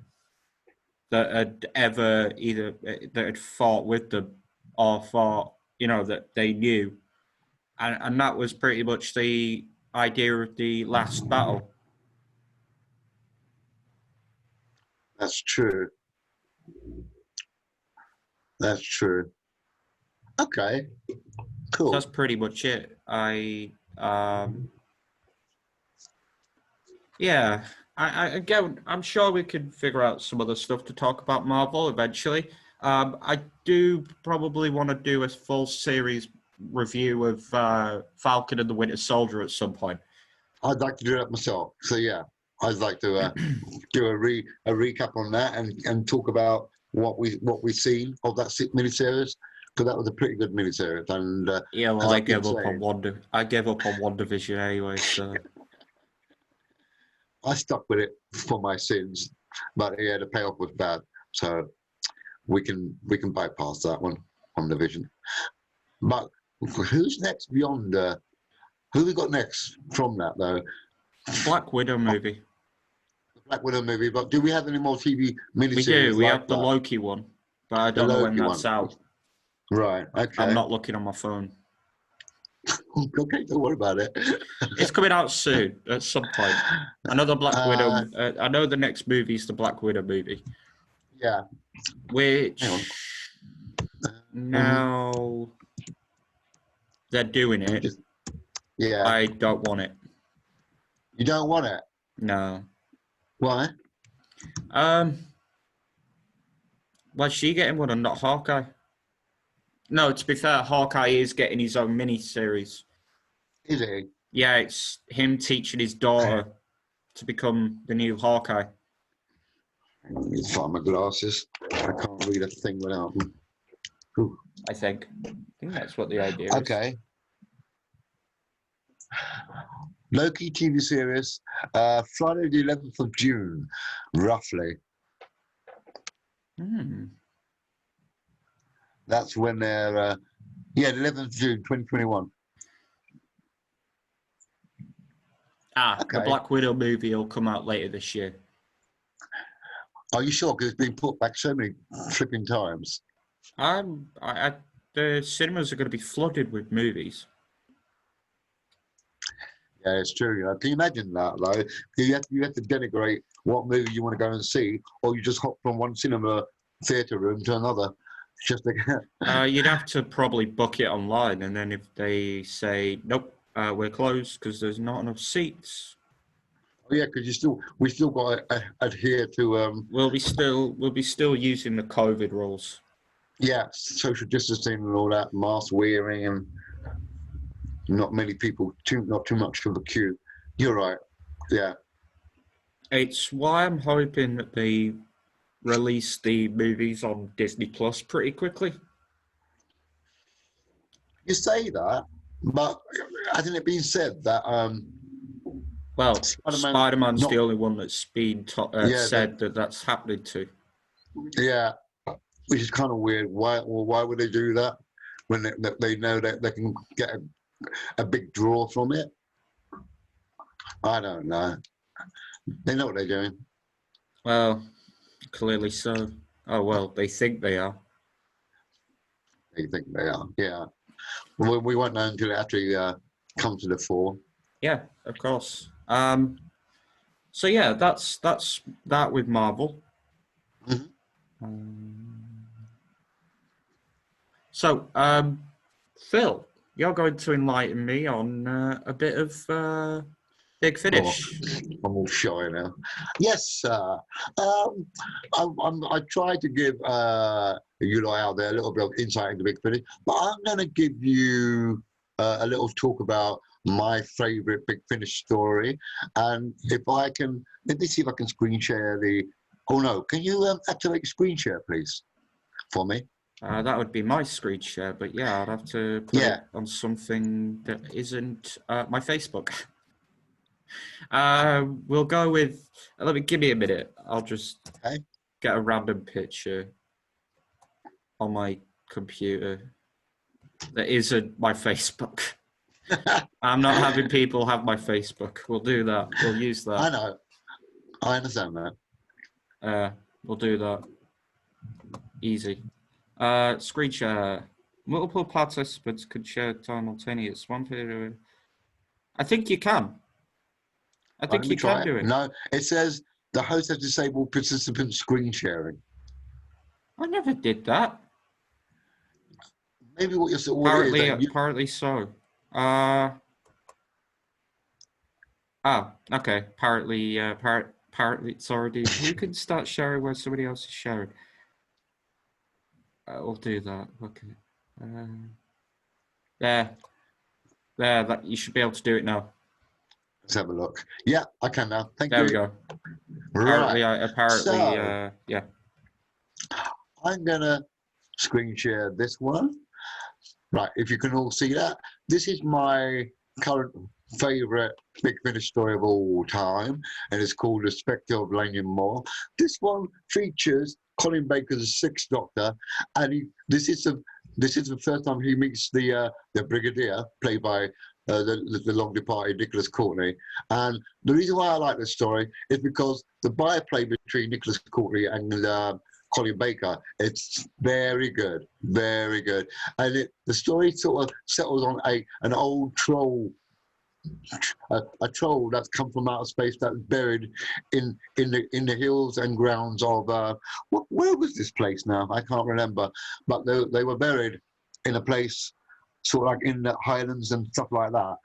that had ever either that had fought with them or fought, that they knew, and that was pretty much the idea of the last battle. That's true. That's true. Okay. Cool. So that's pretty much it. Again, I'm sure we can figure out some other stuff to talk about Marvel eventually. I do probably want to do a full series review of Falcon and the Winter Soldier at some point. I'd like to do that myself. So yeah, I'd like to do a recap on that and talk about what we've seen of that miniseries, because that was a pretty good miniseries. And I gave up on WandaVision anyway, so I stuck with it for my sins, but yeah, the payoff was bad, so we can bypass that one on the Vision. But who's next beyond? Who we got next from that though? Black Widow movie. Black Widow movie. But do we have any more TV miniseries? We do. We like have the that? Loki one, but I don't know when that's out. Right. Okay. I'm not looking on my phone. Okay, don't worry about it. It's coming out soon at some point. Another Black Widow. I know the next movie is the Black Widow movie. Yeah. Which now they're doing it. Yeah. I don't want it. You don't want it? No. Why? Why is she getting one and not Hawkeye? No, to be fair, Hawkeye is getting his own mini-series. Is he? Yeah, it's him teaching his daughter to become the new Hawkeye. Let's find my glasses. I can't read a thing without them. Ooh. I think that's what the idea is. Okay. Loki TV series, Friday the 11th of June, roughly. That's when they're, the 11th of June, 2021. The Black Widow movie will come out later this year. Are you sure? Because it's been put back so many flipping times. The cinemas are going to be flooded with movies. Yeah, it's true. You know, can you imagine that? Though you have to denigrate what movie you want to go and see, or you just hop from one cinema theatre room to another. Just to You'd have to probably book it online, and then if they say nope, we're closed because there's not enough seats. Oh yeah, because we still got to adhere to. We'll be still using the COVID rules. Yeah, social distancing and all that, mask wearing, and not many people, not too much of a queue. You're right. Yeah. It's why I'm hoping that they release the movies on Disney Plus pretty quickly. You say that, but hasn't it been said that? Well, Spider-Man's the only one that's been said that's happening to. Yeah, which is kind of weird. Why would they do that when they know that they can get a big draw from it? I don't know. They know what they're doing. Well, clearly so. Oh, well, they think they are. They think they are, yeah. Well, we won't know until it actually comes to the fore. Yeah, of course. So yeah, that's that with Marvel. So, Phil, you're going to enlighten me on a bit of Big Finish. Oh, I'm all shy now. Yes, I tried to give you lot out there a little bit of insight into Big Finish, but I'm going to give you a little talk about my favourite Big Finish story. And if I can, let me see if I can screen share the. Oh no, can you activate screen share, please, for me? That would be my screen share, but yeah, I'd have to put it on something that isn't my Facebook. We'll go with. Give me a minute. I'll just get a random picture on my computer that isn't my Facebook. I'm not having people have my Facebook. We'll do that. We'll use that. I know. I understand that. We'll do that. Easy. Screen share. Multiple participants could share simultaneous. I think you can. I think you can do it. No, it says the host has disabled participant screen sharing. I never did that. Maybe what you're apparently so. Okay. Apparently, it's already. You can start sharing where somebody else is sharing. We'll do that. Okay. There. That you should be able to do it now. Let's have a look. Yeah, I can now. Thank you. There we go. Right. Apparently, yeah. I'm gonna screen share this one. Right, if you can all see that. This is my current favourite Big Finish story of all time, and it's called The Spectre of Lanyon Moor. This one features Colin Baker as the Sixth Doctor, and this is the first time he meets the Brigadier, played by the long departed Nicholas Courtney. And the reason why I like this story is because the byplay between Nicholas Courtney and Colin Baker, it's very good, very good. And the story sort of settles on an old troll, a troll that's come from outer space that's buried in the hills and grounds of where was this place now? I can't remember, but they were buried in a place sort of like in the Highlands and stuff like that.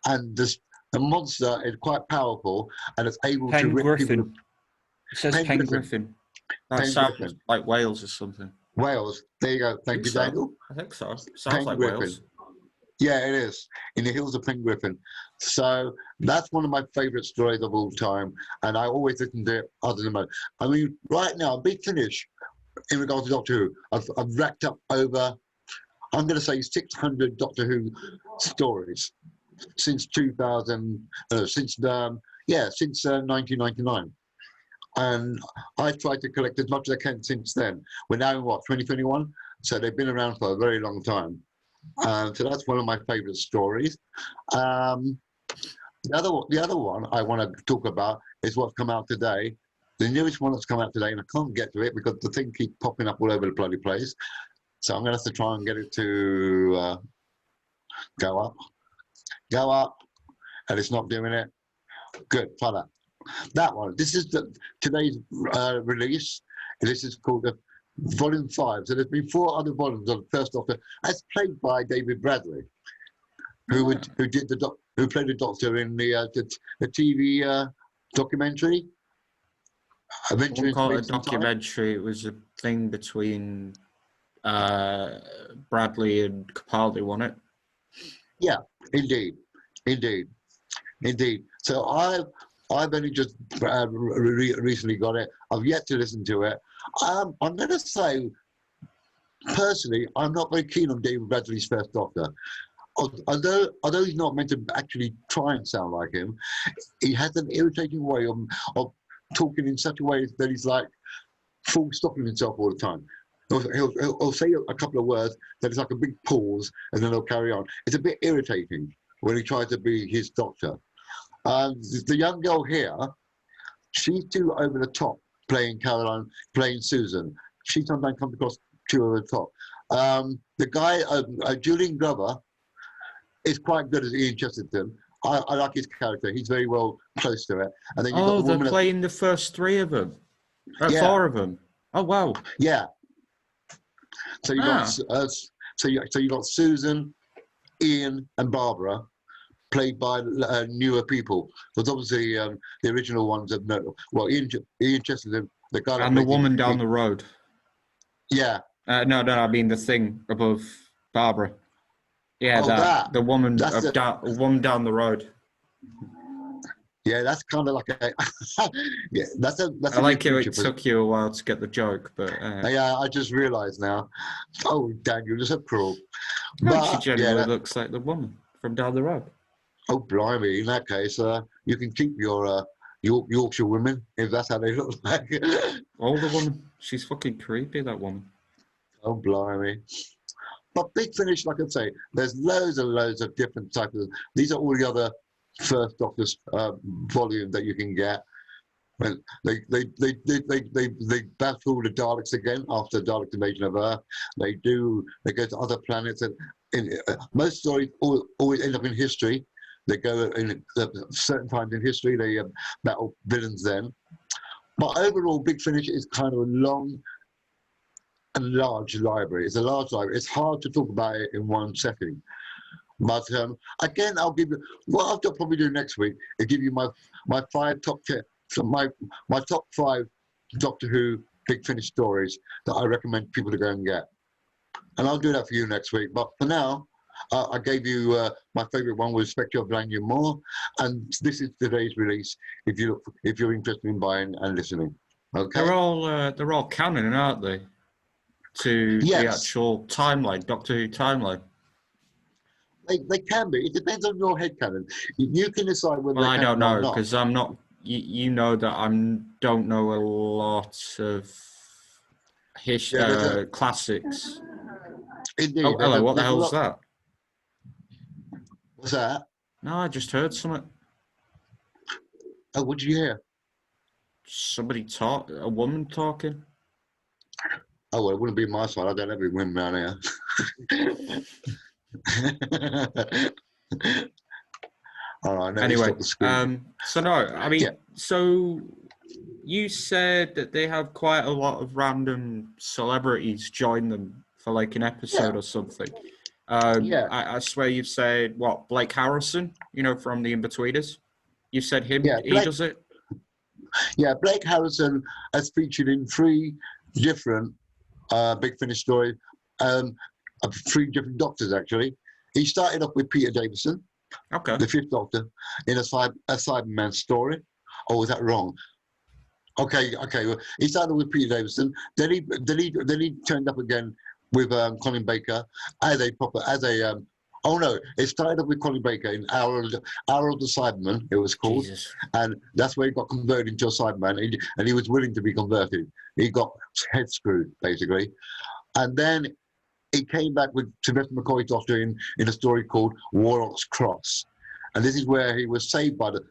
And the monster is quite powerful and it's able to rip people. It says Pen Griffin. That sounds like Wales or something. Wales. There you go. Thank you, Daniel. I think so. Sounds like Wales. Yeah, it is. In the Hills of Penguin. So that's one of my favourite stories of all time, and I always listen to it other than most. I mean, right now, Big Finish, in regards to Doctor Who, I've racked up over, I'm going to say 600 Doctor Who stories since 2000, since 1999. And I've tried to collect as much as I can since then. We're now in what, 2021? So they've been around for a very long time. So that's one of my favourite stories. Um, the other one I want to talk about is what's come out today. The newest one that's come out today, and I can't get to it because the thing keeps popping up all over the bloody place. So I'm going to have to try and get it to go up, and it's not doing it. Good, try that. That one. This is today's release. This is called the Volume 5. So there's been 4 other volumes of the First Doctor, as played by David Bradley, who played the Doctor in the TV documentary. I wouldn't call it a documentary. It was a thing between Bradley and Capaldi, wasn't it? Yeah, indeed. So I've only just recently got it. I've yet to listen to it. I'm going to say, personally, I'm not very keen on David Bradley's First Doctor. Although he's not meant to actually try and sound like him, he has an irritating way of talking in such a way that he's like full stopping himself all the time. He'll say a couple of words, then it's like a big pause, and then he'll carry on. It's a bit irritating when he tries to be his Doctor. The young girl here, she's too over the top playing Caroline, playing Susan. She sometimes comes across too over the top. The guy, Julian Glover, is quite good as Ian Chesterton. I like his character. He's very well close to it. And then you've got the they're playing the first 3 of them. Yeah. 4 of them. Oh wow. Yeah. So you got you got Susan, Ian, and Barbara, played by newer people. Because obviously the original ones have no. Well, Ian Chesterton, the guy. And the woman down the road. Yeah. No, I mean the thing above Barbara. Yeah, that. The woman, woman down the road. Yeah, that's kind of like a. Yeah, that's a. I like how it took you a while to get the joke, but. Yeah, I just realised now. Oh, Daniel, you're so cruel. No, she genuinely looks like the woman from down the road. Oh, blimey! In that case, you can keep your Yorkshire women if that's how they look like. Older woman, she's fucking creepy. That woman. Oh, blimey! But Big Finish, like I say, there's loads and loads of different types of. These are all the other First Doctor's volume that you can get. Well, they battle the Daleks again after the Dalek invasion of Earth. They go to other planets, and most stories always end up in history. They go in certain times in history. They battle villains then. But overall, Big Finish is kind of a long and large library. It's a large library. It's hard to talk about it in one setting. But again, I'll give you what I'll probably do next week. I'll give you my 5 top 10, my top 5 Doctor Who Big Finish stories that I recommend people to go and get. And I'll do that for you next week. But for now, I gave you my favourite one was Spectre of Lanyon Moor, and this is today's release. If you're interested in buying and listening, okay. They're all canon, aren't they? To the actual timeline, Doctor Who timeline. They can be. It depends on your headcanon. You can decide whether. Well, I don't know because I'm not. You know that I don't know a lot of classics. Indeed. Oh, hello. What the hell's that? What's that? No, I just heard something. Oh, what did you hear? Somebody talk. A woman talking. Oh, well, it wouldn't be my side. I don't have any women around here. All right. Anyway, so no, I mean, so you said that they have quite a lot of random celebrities join them for like an episode or something. I swear you've said what, Blake Harrison, from the In-Betweeners. You said him. Yeah, he does it. Yeah, Blake Harrison has featured in 3 different Big Finish stories. 3 different Doctors actually. he started off with Peter Davison, Okay. the Fifth Doctor, in a Cyberman story. Or was that wrong? Okay. Well, he started with Peter Davison. Then he turned up again with Colin Baker as a proper Oh no! It started off with Colin Baker in Hour of the Cyberman. It was called, Jesus. and that's where he got converted into a Cyberman, and he was willing to be converted. He got head screwed basically, and then he came back with Sylvester McCoy's Doctor in a story called Warlock's Cross, and this is where he was saved by the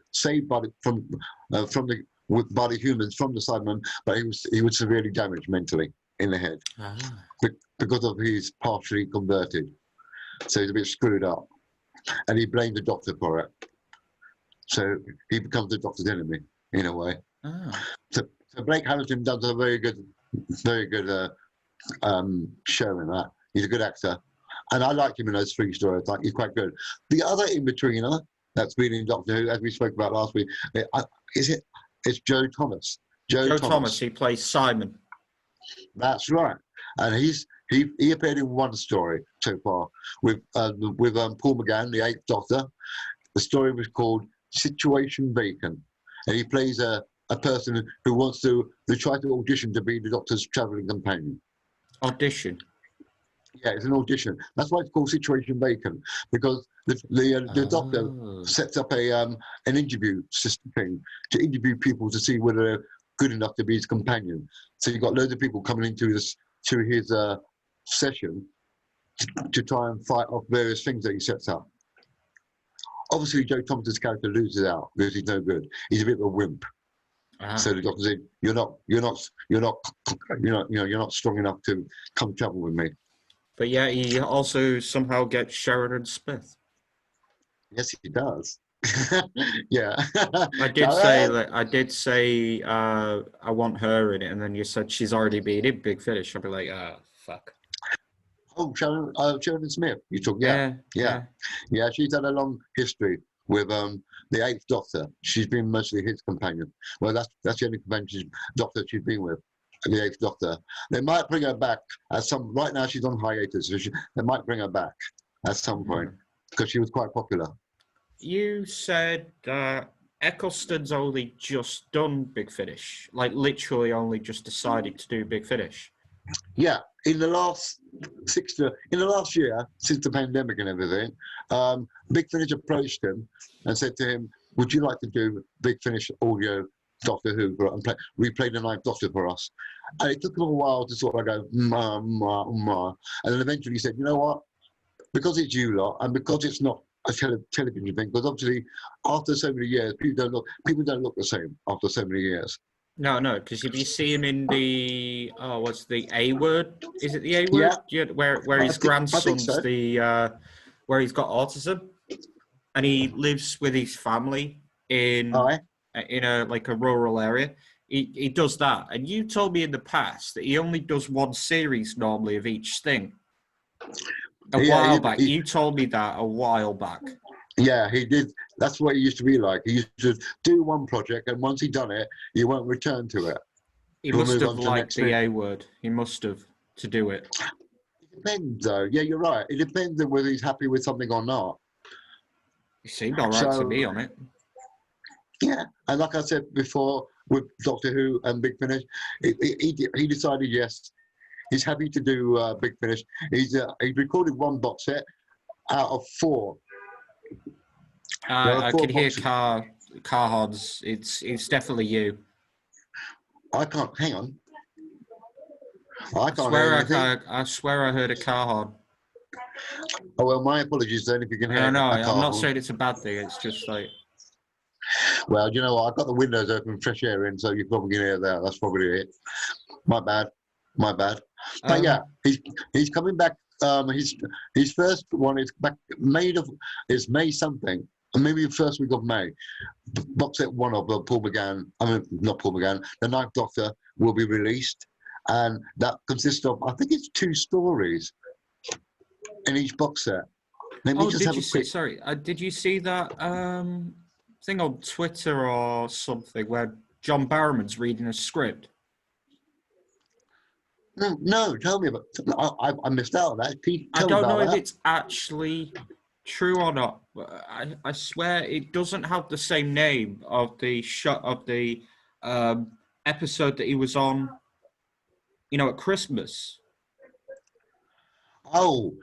humans from the Cybermen, but he was severely damaged mentally in the head because of his partially converted. So he's a bit screwed up, and he blamed the Doctor for it. So he becomes the Doctor's enemy in a way. So Blake Hamilton does a very good show in that. He's a good actor, and I like him in those 3 stories. Like, he's quite good. The other in-betweener that's been in Doctor Who, as we spoke about last week, it's Joe Thomas. Joe Thomas. He plays Simon. That's right, and he appeared in 1 story so far with Paul McGann, the 8th Doctor. The story was called Situation Vacant, and he plays a person who wants to try to audition to be the Doctor's travelling companion. Audition? Yeah, it's an audition. That's why it's called Situation Vacant, because the Doctor sets up an interview system thing to interview people to see whether they're good enough to be his companion. So you've got loads of people coming into his session to try and fight off various things that he sets up. Obviously, Joe Thomas's character loses out because he's no good. He's a bit of a wimp. So the Doctor said, "You're not strong enough to come travel with me." But yeah, he also somehow gets Sheridan Smith. Yes, he does. Yeah. I did say I want her in it, and then you said she's already been in Big Finish. I'd be like, fuck. Oh, Sheridan Smith. You talk, yeah. She's had a long history with the 8th Doctor. She's been mostly his companion. Well, that's the only Doctor she's been with, the 8th Doctor. They might bring her back right now she's on hiatus, so they might bring her back at some point because she was quite popular. You said Eccleston's only just done Big Finish, like literally only just decided to do Big Finish. Yeah, in the last year, since the pandemic and everything, Big Finish approached him and said to him, "Would you like to do Big Finish audio Doctor Who and replay the 9th Doctor for us?" And it took him a while to sort of go, and then eventually he said, "You know what? Because it's you lot, and because it's not a television thing, because obviously after so many years, people don't look the same after so many years." No, because if you see him in the what's the A Word? Is it the A Word? Yeah, where his grandson's where he's got autism, and he lives with his family in a rural area. He does that, and you told me in the past that he only does 1 series normally of each thing. A while back, you told me that a while back. Yeah, he did. That's what he used to be like. He used to do 1 project, and once he'd done it, he won't return to it. He must have liked the A Word. He must have to do it. It depends, though. Yeah, you're right. It depends on whether he's happy with something or not. He seemed all right to me on it. Yeah, and like I said before, with Doctor Who and Big Finish, he decided yes, he's happy to do Big Finish. He's recorded 1 box set out of 4. I can hear car horns. It's definitely you. I can't. Hang on. I swear I heard a car horn. Oh well, my apologies then if you can hear. No, I'm not saying it's a bad thing. It's just like. Well, you know what? I've got the windows open, fresh air in, so you probably can hear that. That's probably it. My bad. But yeah, he's coming back. His first one is back May something. Maybe the first week of May. Box set 1 of Paul McGann. Not Paul McGann. The 9th Doctor will be released, and that consists of, I think it's 2 stories in each box set. Did you see that thing on Twitter or something where John Barrowman's reading a script? No, tell me about. I missed out on that. I don't know if it's actually true or not, I swear it doesn't have the same name of the shot of the episode that he was on, at Christmas. Oh,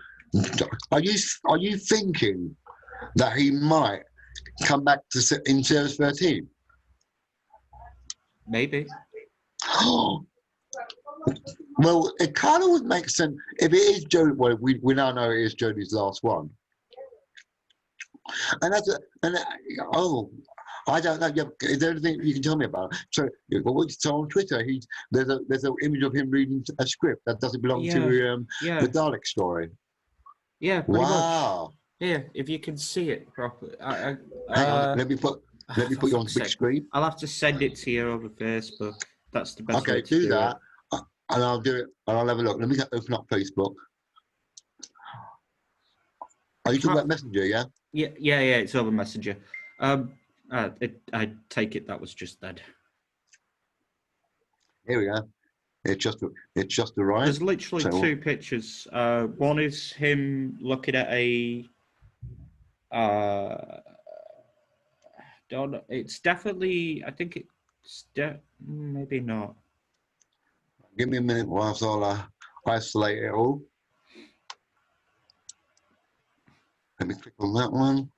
are you thinking that he might come back in series 13? Maybe. Well, it kind of would make sense if it is Jodie. Well, we now know it is Jodie's last one, and I don't know. Yeah, is there anything you can tell me about it? So on Twitter, there's an image of him reading a script that doesn't belong to the Dalek story. Yeah, pretty wow. much. Yeah, if you can see it properly. Hang on, let me put you on the big screen. I'll have to send it to you over Facebook. That's the best way to do that. it. And I'll do it, and I'll have a look. Let me open up Facebook. Are you talking about Messenger, yeah? Yeah, it's over Messenger. I take it that was just that. Here we go. It's just arrived. There's literally two pictures. One is him looking at a. Don't know. It's definitely. I think it's maybe not. Give me a minute whilst I'll isolate it all. Let me click on that one.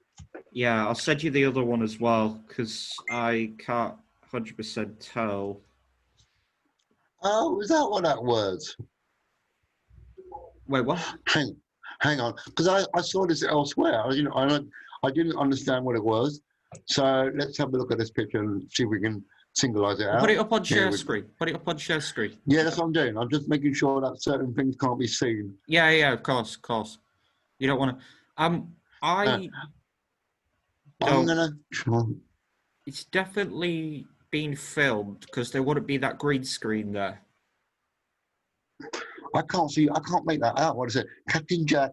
Yeah, I'll send you the other one as well because I can't 100% tell. Oh, is that what that was? Wait, what? Hang on, because I saw this elsewhere. I didn't understand what it was. So let's have a look at this picture and see if we can singleize it out. Put it up on share screen. Put it up on share screen. Yeah, that's what I'm doing. I'm just making sure that certain things can't be seen. Yeah, of course. You don't want to. I'm gonna. It's definitely been filmed because there wouldn't be that green screen there. I can't make that out. What is it? Captain Jack.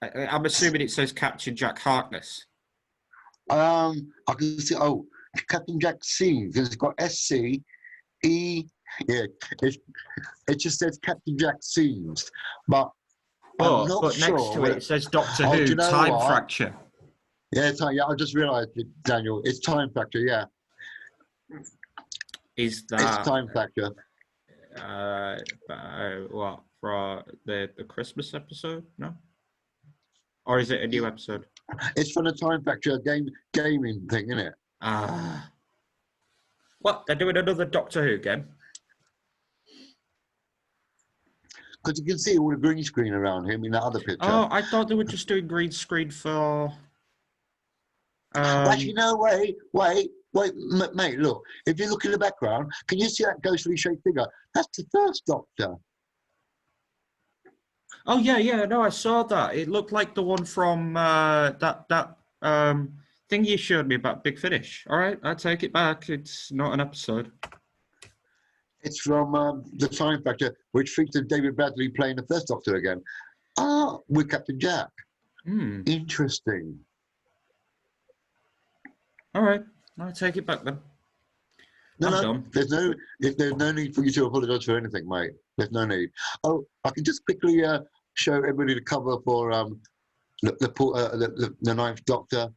I'm assuming it says Captain Jack Harkness. I can see. Oh, Captain Jack Scenes. It's got SC. E. Yeah, it just says Captain Jack Scenes, but I'm not but sure. Next to it says Doctor Who Time Fracture. Yeah, I just realised it, Daniel. It's Time Fracture. Yeah. Is that? It's Time Fracture. What for the Christmas episode? No. Or is it a new episode? It's from the Time Fracture gaming thing, isn't it? What? They're doing another Doctor Who game? Because you can see all the green screen around him in that other picture. Oh, I thought they were just doing green screen for... Actually, no, wait, mate, look. If you look in the background, can you see that ghostly shaped figure? That's the first Doctor. Oh, yeah, no, I saw that. It looked like the one from that thing you showed me about Big Finish. All right, I take it back. It's not an episode. It's from the Time Factor, which featured David Bradley playing the first Doctor again. With Captain Jack. Interesting. All right, I'll take it back then. No, there's no need for you to apologise for anything, mate. There's no need. Oh, I can just quickly show everybody the cover for the Ninth Doctor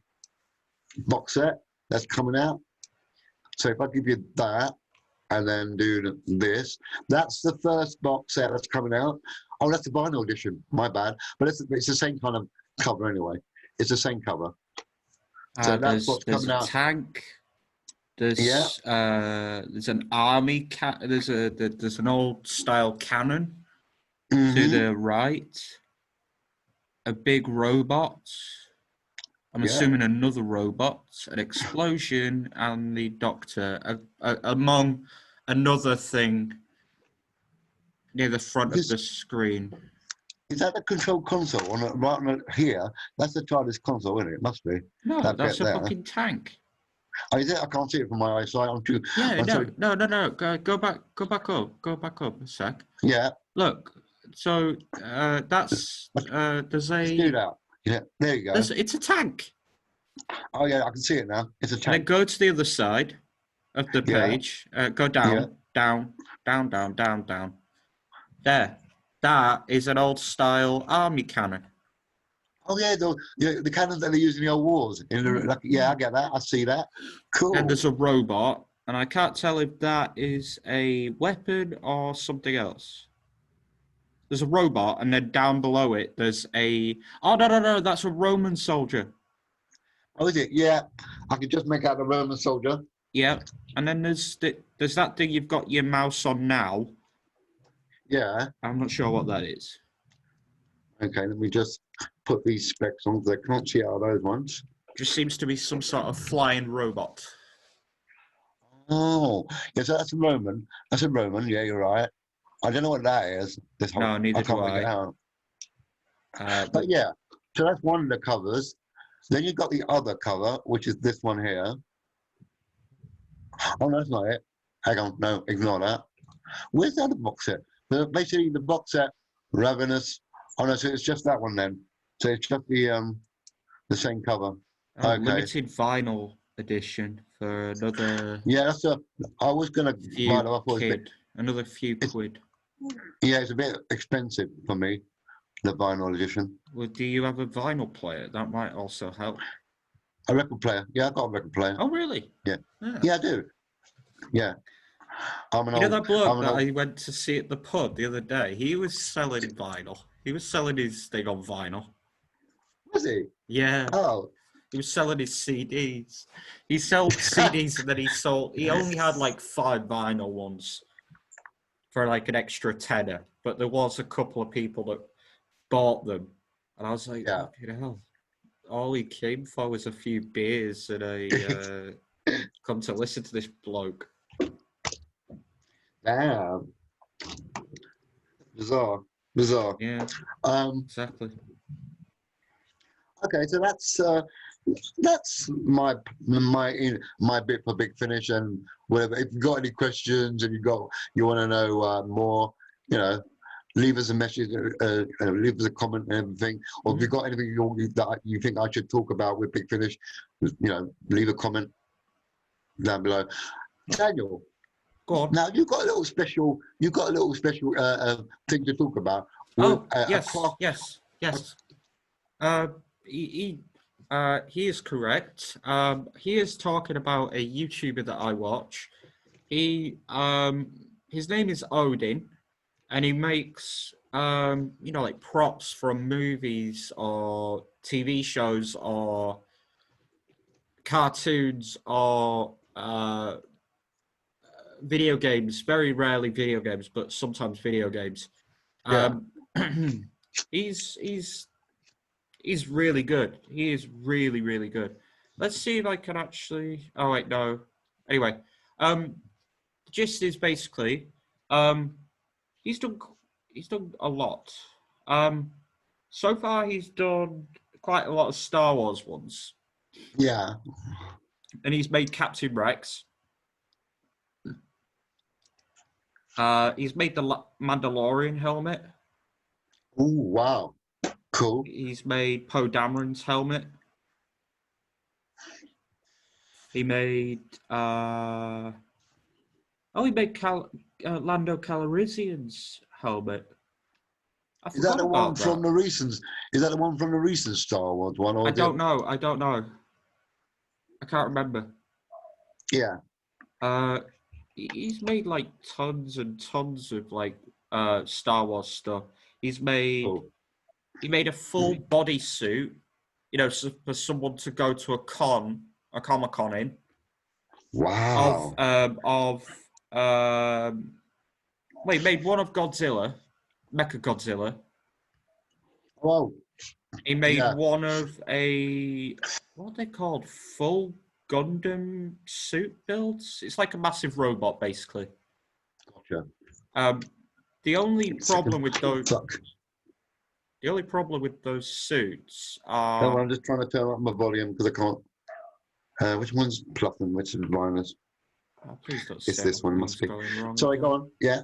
box set that's coming out. So if I give you that and then do this, that's the first box set that's coming out. Oh, that's the vinyl edition. My bad, but it's the same kind of cover anyway. It's the same cover. So that's what's coming out. Tank. There's an army there's an old style cannon to the right. A big robot. I'm assuming another robot, an explosion, and the Doctor among another thing near the front of the screen. Is that the control console right here? That's the TARDIS console, isn't it? It must be. No, that's a fucking tank. Oh, is it? I can't see it from my eyesight. I'm too. Yeah, no. Go back up a sec. Yeah. Look, so that's there's a. Let's do that. Yeah, there you go. It's a tank. Oh yeah, I can see it now. It's a tank. And then go to the other side of the page. Go down, down. There. That is an old style army cannon. Oh yeah, the cannons that they use in the old wars. Yeah, I get that. I see that. Then Cool. there's a robot, and I can't tell if that is a weapon or something else. There's a robot, and then down below it, there's a. Oh no no no! That's a Roman soldier. Oh, is it? Yeah, I could just make out the Roman soldier. Yeah, and then there's that thing you've got your mouse on now. Yeah. I'm not sure what that is. Okay, let me just put these specs on because I can't see out of those ones. Just seems to be some sort of flying robot. Oh, yeah, so that's a Roman. That's a Roman. Yeah, you're right. I don't know what that is. This whole, No, neither I do can't make it I. out. But But yeah, so that's one of the covers. Then you've got the other cover, which is this one here. Oh, no, that's not it. Hang on, no, ignore that. Where's the other box set? Basically, the box set, Ravenous. Oh no, so it's just that one then. So it's just the same cover. Okay. limited vinyl edition for another Yeah, that's a. I was gonna buy few it. I thought it was a bit. another few It's, quid. yeah, it's a bit expensive for me, the vinyl edition. Well, do you have a vinyl player? That might also help. A record player. Yeah, I got a record player. Oh, really? Yeah. Yeah. Yeah, I do. Yeah. I'm an You know old. that bloke I'm an that old. I went to see at the pub the other day? He was selling vinyl. He was selling his thing on vinyl. Was he? Yeah. Oh. He was selling his CDs. He sold CDs and then he only had like 5 vinyl ones for like an extra tenner. But there was a couple of people that bought them. And I was like, Yeah. fucking hell. All he came for was a few beers and come to listen to this bloke. Damn. Bizarre. Bizarre. Yeah, Um. exactly. Okay, so that's my bit for Big Finish and whatever. If you've got any questions and you want to know more, you know, leave us a message, leave us a comment and everything. Or if you've got anything that you think I should talk about with Big Finish, you know, leave a comment down below. Daniel, Go on. now you've got a little special thing to talk about. With, Oh, yes. Uh, he is correct. He is talking about a YouTuber that I watch. His name is Odin, and he makes, like props from movies or TV shows or cartoons or video games. Very rarely video games, but sometimes video games. Yeah. He's he's really good. He is really, really good. Let's see if I can actually. Oh wait, no. Anyway, the gist is basically, um, he's done a lot. So far he's done quite a lot of Star Wars ones, Yeah. and he's made Captain Rex. He's made the Mandalorian helmet. Oh wow. Cool. He's made Poe Dameron's helmet. He made he made Lando Calrissian's helmet. I Is that forgot the one about from that. the recent? Is that the one from the recent Star Wars one? Or I is it? don't know. I can't remember. Yeah. He's made like tons and tons of like Star Wars stuff. Cool. He made a full body suit, for someone to go to a Comic Con in. Wow. He made one of Godzilla, Mecha Godzilla. Oh. He made one of what are they called? Full Gundam suit builds. It's like a massive robot, basically. Gotcha. The only problem with those. Fuck. The only problem with those suits No, are. I'm just trying to turn up my volume because I can't. Which one's Pluffin? Which is Linus? Oh, please don't It's say this one. Must be. going wrong. Sorry, go on. Yeah.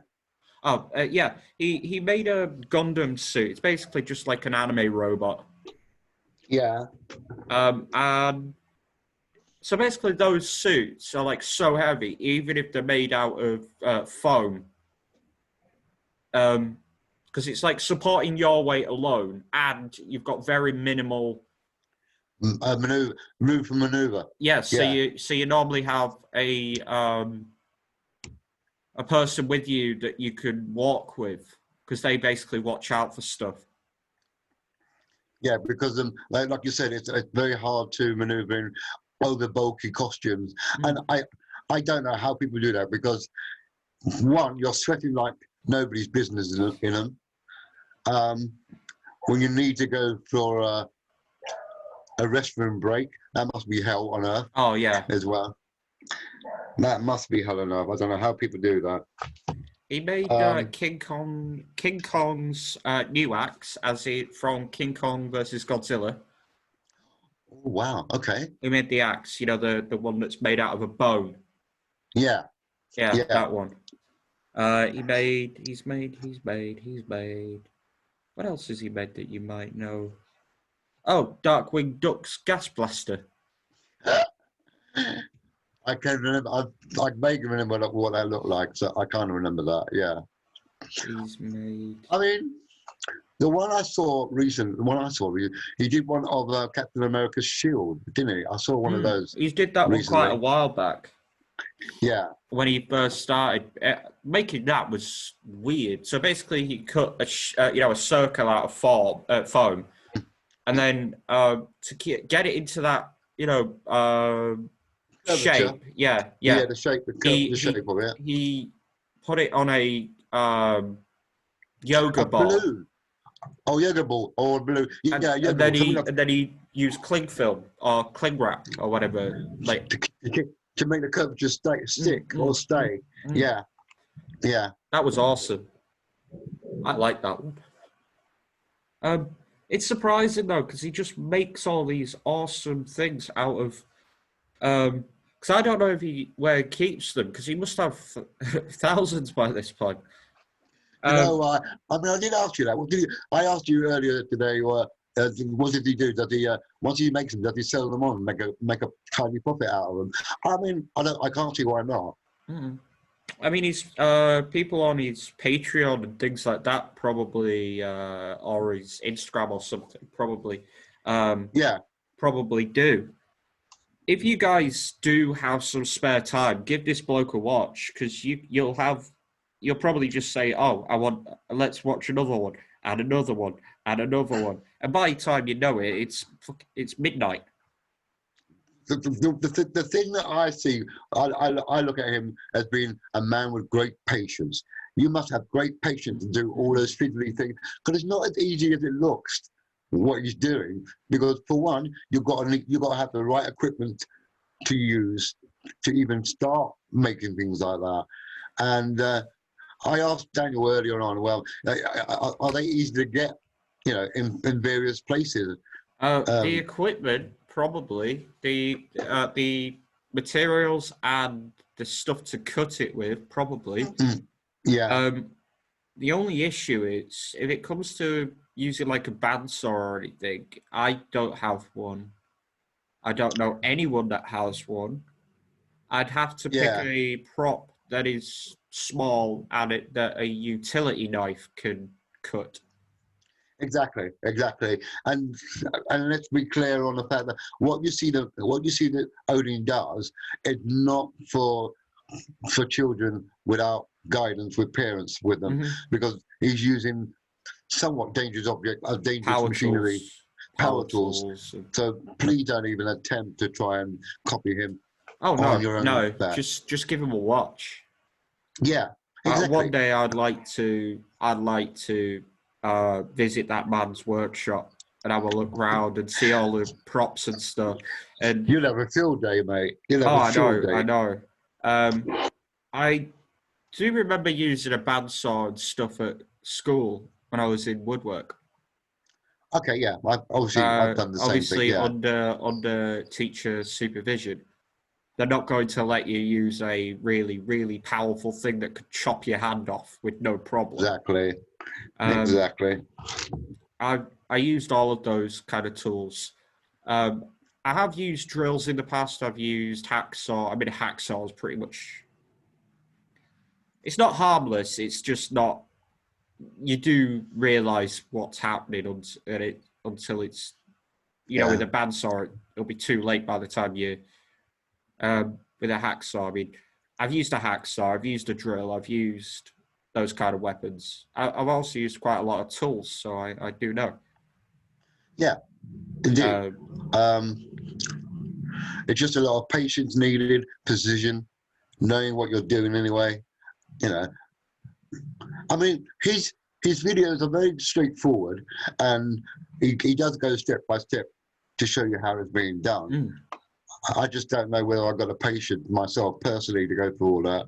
Oh, yeah. He made a Gundam suit. It's basically just like an anime robot. Yeah. And so basically those suits are like so heavy, even if they're made out of foam. because it's like supporting your weight alone, and you've got very minimal. Room for maneuver. Yes, Yeah. so you normally have a person with you that you could walk with because they basically watch out for stuff. Yeah, because like you said, it's very hard to maneuver in over bulky costumes, and I don't know how people do that because one, you're sweating like nobody's business in them. When you need to go for a restroom break, that must be hell on earth. Oh yeah, as well. That must be hell on earth. I don't know how people do that. he made King Kong's new axe from King Kong versus Godzilla. Oh, wow. Okay. He made the axe, the one that's made out of a bone. Yeah. Yeah, Yeah. that one. He's made. What else has he made that you might know? Oh, Darkwing Duck's gas blaster. I can't remember. I vaguely remember what that looked like, so I can't remember that. Yeah. He's made. I mean, the one I saw he did one of Captain America's shield, didn't he? I saw one of those. He did that recently. one quite a while back. Yeah. When he first started making that was weird. So basically, he cut a circle out of foam, and then to get it into that shape, Yeah, the shape, the shape of it. He put it on a yoga ball. Balloon. Oh, yoga ball or blue. Yeah, and then he used cling film or cling wrap or whatever, like to make the curvature stick or stay. Yeah, yeah. That was awesome. I like that one. It's surprising though because he just makes all these awesome things out of. Because I don't know where he keeps them because he must have thousands by this point. I mean, I did ask you that. I asked you earlier today. What did he do? Does he once he makes them, does he sell them on, and make a tiny profit out of them? I mean, I can't see why not. Mm. I mean, he's people on his Patreon and things like that probably, or his Instagram or something probably. Probably do. If you guys do have some spare time, give this bloke a watch because you'll probably just say, "Oh, let's watch another one and another one and another one," and by the time you know it, it's midnight. The thing that I see, I look at him as being a man with great patience. You must have great patience to do all those fiddly things because it's not as easy as it looks. What he's doing, because for one, you've got to have the right equipment to use to even start making things like that. And I asked Daniel earlier on, well, are they easy to get, in various places? The equipment, probably the materials and the stuff to cut it with, probably. Yeah. The only issue is if it comes to using like a bandsaw or anything, I don't have one. I don't know anyone that has one. I'd have to pick a prop that is small and that a utility knife can cut. Exactly, and let's be clear on the fact that what you see that Odin does is not for children without guidance with parents with them, because he's using somewhat dangerous dangerous machinery, power tools. So please don't even attempt to try and copy him. Oh no! Just give him a watch. Yeah, exactly. One day I'd like to visit that man's workshop and have a look round and see all the props and stuff. And you'll have a field day, mate. I know. I do remember using a bandsaw and stuff at school when I was in woodwork. Okay, yeah. I've done the same thing. Yeah. Under teacher supervision. They're not going to let you use a really, really powerful thing that could chop your hand off with no problem. Exactly. I used all of those kind of tools. I have used drills in the past. I've used hacksaw. I mean, a hacksaw is pretty much... It's not harmless. It's just not you do realize what's happening until it's, you know, Yeah. with a bandsaw, it'll be too late by the time you, with a hacksaw. I mean, I've used a hacksaw, I've used a drill, I've used those kind of weapons. I've also used quite a lot of tools, so I do know. Yeah, indeed. Uh, Um, it's just a lot of patience needed, precision, knowing what you're doing anyway. You know, I mean, his videos are very straightforward, and he does go step by step to show you how it's being done. mm. I just don't know whether I've got the patience myself personally to go through all that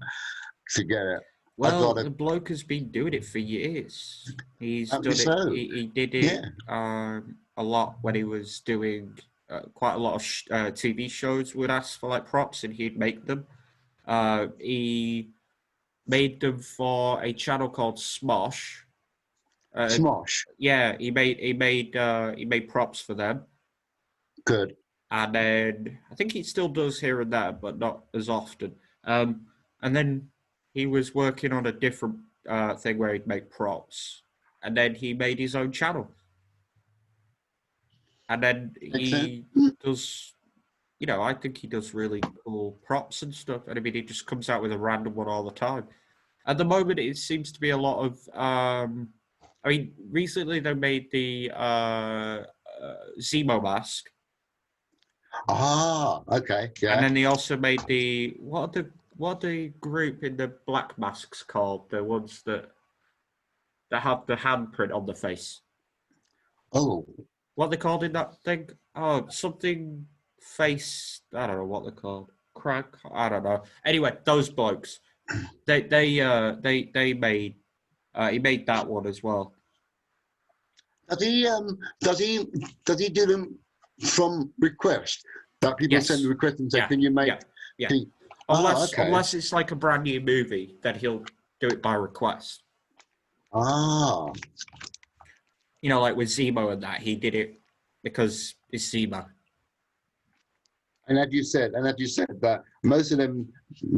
to get it. I'd Well, rather, the bloke has been doing it for years. He's apparently done it. so. He did Yeah, it a lot when he was doing quite a lot of TV shows. Would ask for like props, and he'd make them. He made them for a channel called Smosh. Uh, Smosh, yeah, he made props for them, good. and then I think he still does here and there, but not as often. And then he was working on a different thing where he'd make props, and then he made his own channel, and then Makes sense. he does. You know, I think he does really cool props and stuff, and I mean, he just comes out with a random one all the time. At the moment, it seems to be a lot of. I mean, recently they made the Zemo mask, Ah, okay, and yeah. then they also made the what are the group in the black masks called? The ones that have the handprint on the face. Oh, What are they called in that thing? Oh, something face. I don't know what they're called. Crack. I don't know. Anyway, those blokes. They made. He made that one as well. does he does he do them from request? That people send the Yes. request and say, Yeah. "Can you make?" Yeah. Yeah. Can you, oh, okay. Unless it's like a brand new movie, then he'll do it by request. Ah, You know, like with Zemo and that, he did it because it's Zemo. and as you said that most of them,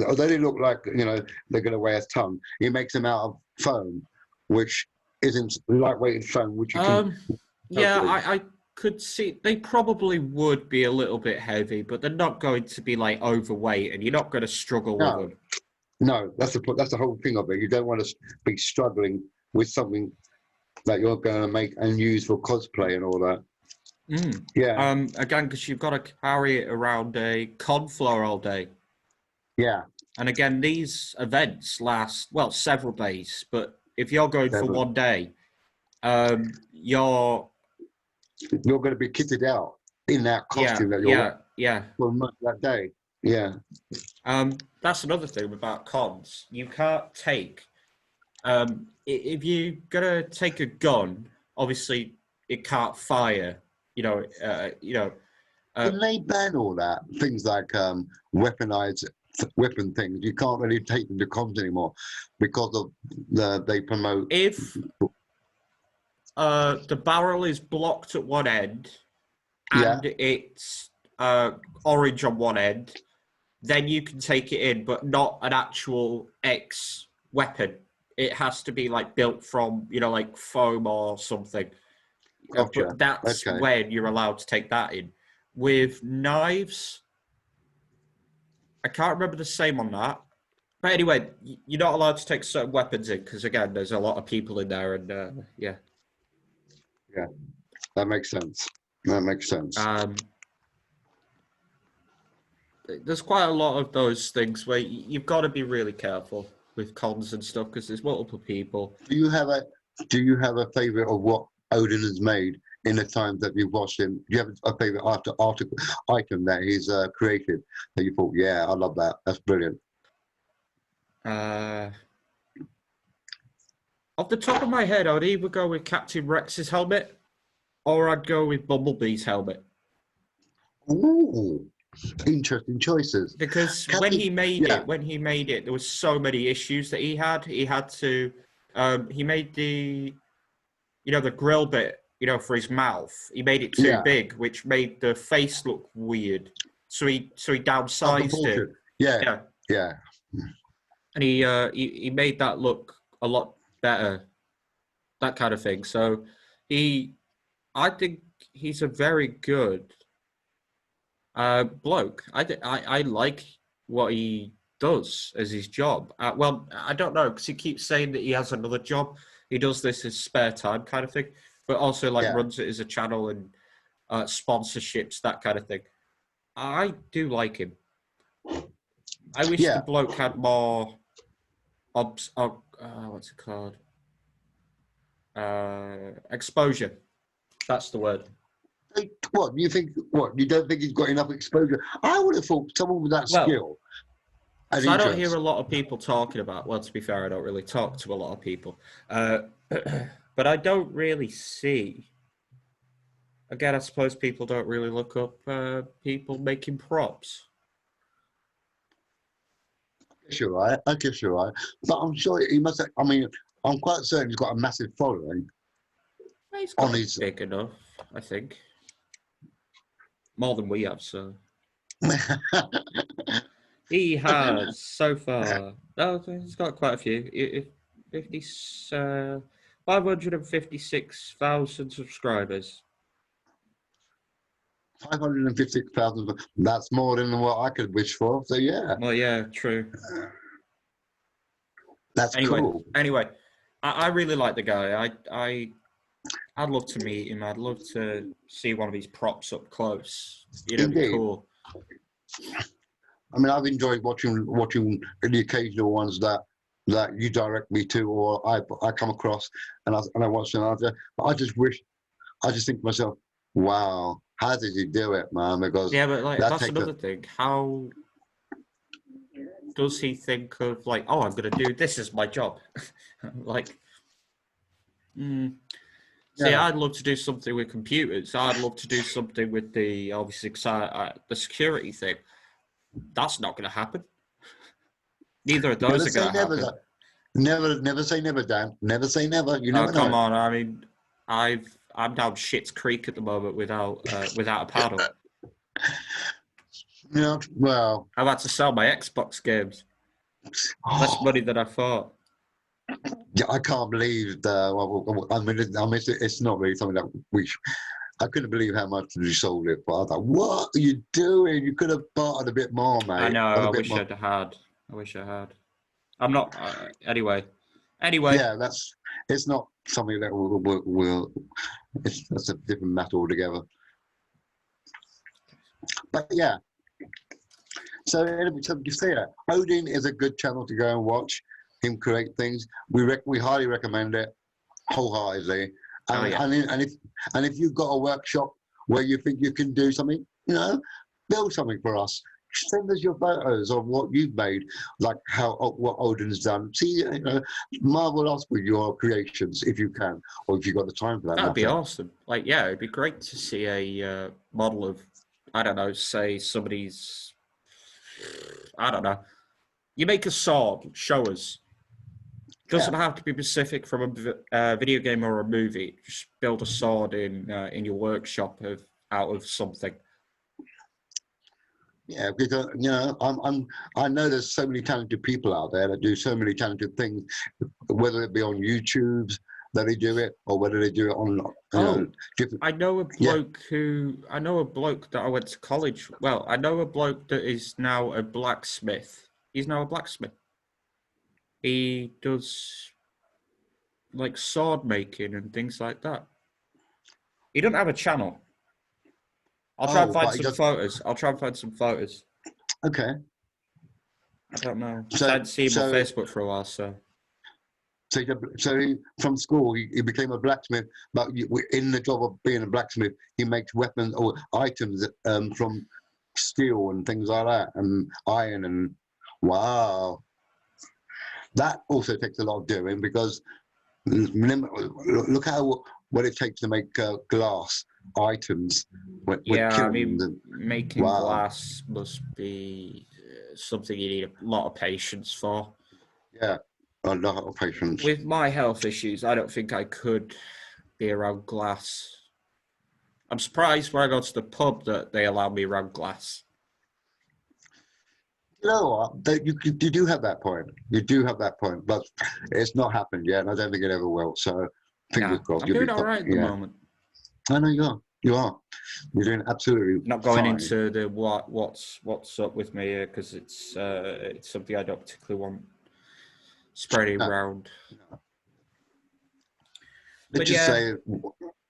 although they look like they're going to weigh a ton, he makes them out of foam, which isn't lightweight foam, which you can Um, yeah, hopefully. I could see they probably would be a little bit heavy, but they're not going to be like overweight, and you're not going to struggle with No, them. no, that's the whole thing of it. You don't want to be struggling with something that you're going to make and use for cosplay and all that. Mm. Yeah, Again, because you've got to carry it around a con floor all day. yeah. And again, these events last, well, several days, but if you're going for Seven. one day, you're, You're going to be kitted out in that costume that you're wearing yeah. for much that day. Yeah, That's another thing about cons. You can't take, if you're going to take a gun, obviously it can't fire, you know, didn't they ban all that? Things like weaponized weapon things. You can't really take them to cons anymore because of they promote. if the barrel is blocked at one end Yeah, and it's orange on one end, then you can take it in, but not an actual X weapon. It has to be like built from, like foam or something. gotcha. But that's Okay. when you're allowed to take that in. With knives, I can't remember the same on that. But anyway, you're not allowed to take certain weapons in because, again, there's a lot of people in there, and yeah. Yeah, that makes sense. That makes sense. There's quite a lot of those things where you've got to be really careful with cons and stuff because there's multiple people. Do you have a favorite of what Odin has made in the times that you've watched him? Do you have a favorite item that he's created that you thought, yeah, I love that. That's brilliant. Off the top of my head, I'd either go with Captain Rex's helmet or I'd go with Bumblebee's helmet. Ooh, interesting choices. Because when he made it, there was so many issues that he had. He had to, he made the grill bit, for his mouth. He made it too Yeah, big, which made the face look weird. So he downsized it. Yeah, Yeah, yeah. and he made that look a lot better. that kind of thing. So I think he's a very good bloke. I like what he does as his job. Well, I don't know because he keeps saying that he has another job. He does this as spare time kind of thing, but also like Yeah, runs it as a channel and sponsorships, that kind of thing. I do like him. I wish the yeah. bloke had more what's it called? Exposure. That's the word. What you think? What you don't think he's got enough exposure? I would have thought someone with that Well, skill and so I don't hear interest. a lot of people talking about. Well, to be fair, I don't really talk to a lot of people, uh, but I don't really see. Again, I suppose people don't really look up people making props. I guess you're right. I guess you're right. But I'm sure he must. I mean, I'm quite certain he's got a massive following He's on got a his. big enough, I think, more than we have. So he has so far. Oh, he's got quite a few. 50, 556,000 subscribers. 556,000. That's more than what I could wish for. So yeah, Well, yeah, true. that's Anyway, cool. anyway, I really like the guy. I'd love to meet him. I'd love to see one of his props up close. It'd be Indeed. cool. I mean, I've enjoyed watching the occasional ones that you direct me to, or I come across, and I watch them. I just wish, I just think to myself, wow, how did he do it, man? Because Yeah, but like that that's takes a another thing. How does he think of like, oh, I'm gonna do this as my job? Like, mm, see, yeah. I'd love to do something with computers. I'd love to do something with the obviously the security thing. That's not gonna happen. Neither of those Never are say gonna never. happen. Never say never, Dan. Never say never. You Oh, never come know. on. I mean, I'm down Shit's Creek at the moment without a paddle. You know, well, I've had to sell my Xbox games. Less money than I thought. yeah, I can't believe the. I mean, it's not really something that I couldn't believe how much you sold it for. I was like, what are you doing? You could have bartered a bit more, I mate. know. A I bit wish more. I'd had. I wish I had. I'm not. Anyway. Anyway. Yeah, it's not something that that's a different matter altogether. But yeah, so you say that Odin is a good channel to go and watch him create things. We highly recommend it wholeheartedly. Oh And yeah. if you've got a workshop where you think you can do something, build something for us. Send us your photos of what you've made, like what Odin's done. See, marvel us with your creations if you can, or if you've got the time for that That'd be matter. awesome. Like, yeah, it'd be great to see a model of, I don't know, say somebody's, I don't know. You make a sword, show us. Yeah, Doesn't have to be specific from a video game or a movie. Just build a sword in your workshop out of something. yeah, because I know there's so many talented people out there that do so many talented things, whether it be on YouTube that they do it, or whether they do it on Oh, different. I know a Yeah. bloke that I went to college. Well, I know a bloke that is now a blacksmith. He's now a blacksmith. He does like sword making and things like that. He doesn't have a channel. I'll try and Oh, find but he some does. photos. I'll try and find some photos. Okay. I don't know. I So hadn't seen him on so Facebook for a while, so from school he became a blacksmith, but in the job of being a blacksmith, he makes weapons or items from steel and things like that, and iron and wow, that also takes a lot of doing because look how what it takes to make glass items with yeah. I kilns mean, and making wow, glass must be something you need a lot of patience for. yeah, a lot of patience. With my health issues, I don't think I could be around glass. I'm surprised when I go to the pub that they allow me around glass. You know what? You do have that point. You do have that point, but it's not happened yet, and I don't think it ever will. So Fingers Nah, crossed. I'm You'll be doing all right at the yeah. moment. I know you are. You are. You're doing absolutely Not going fine. into the what's up with me here because it's something I don't particularly want spreading around. No. But Let's just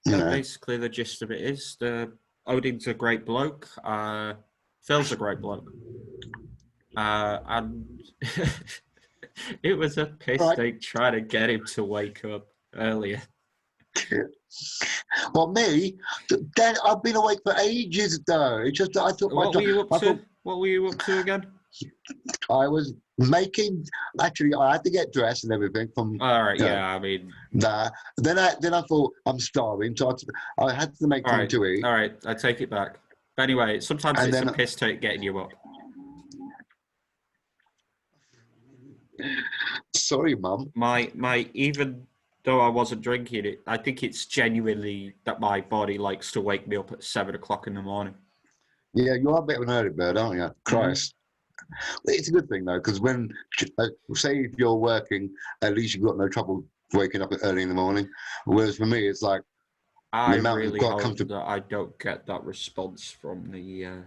yeah, say, basically the gist of it is Odin's a great bloke. Phil's a great bloke. And it was a piss right. take trying to get him to wake up earlier. Well, me, then I've been awake for ages though. It's just that I thought What were you up to? What were you up to again? I was making. Actually, I had to get dressed and everything from. All right, yeah. I mean, that. Then I thought I'm starving, so I had to make something to eat. All right, I take it back. But anyway, sometimes And it's then, a piss take getting you up. Sorry, Mum. My even though I wasn't drinking it, I think it's genuinely that my body likes to wake me up at 7 o'clock in the morning. Yeah, you are a bit of an early bird, aren't you? Christ. It's a good thing though, because when say if you're working, at least you've got no trouble waking up early in the morning. Whereas for me, it's like I the amount really you've got to hope come to. that I don't get that response from the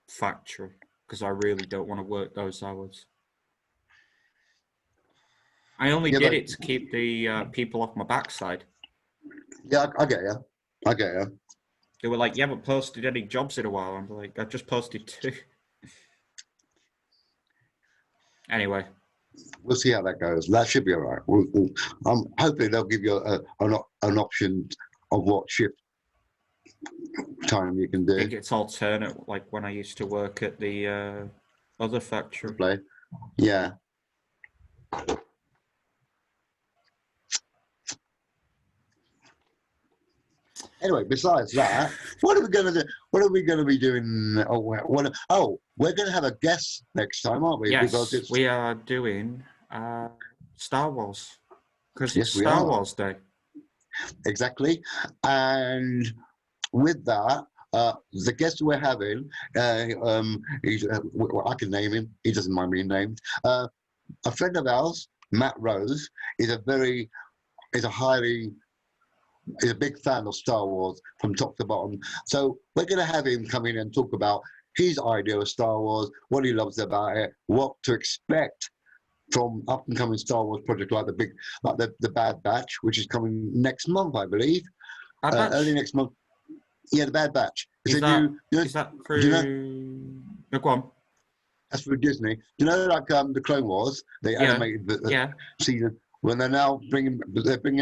factory because I really don't want to work those hours. I only did it to keep the people off my backside. Yeah, I get you. I get you. They were like, "You haven't posted any jobs in a while." I'm like, "I just posted 2." Anyway, We'll see how that goes. That should be all right. Hopefully they'll give you an option of what shift time you can do. I think it's alternate, like when I used to work at the other factory. Play. Yeah. Anyway, besides that, what are we going to do? What are we going to be doing? We're going to have a guest next time, aren't we? Yes, because we are doing Star Wars because it's we Star are. Wars Day. Exactly, and with that, the guest we're having, he's, I can name him. He doesn't mind being named. A friend of ours, Matt Rose, is a big fan of Star Wars from top to bottom. So we're going to have him come in and talk about his idea of Star Wars, what he loves about it, what to expect from up and coming Star Wars project like the Bad Batch, which is coming next month, I believe. Early next month. Yeah, the Bad Batch. Is that through? No, go on. That's through Disney. You know, like the Clone Wars, they animated the season. When they're bringing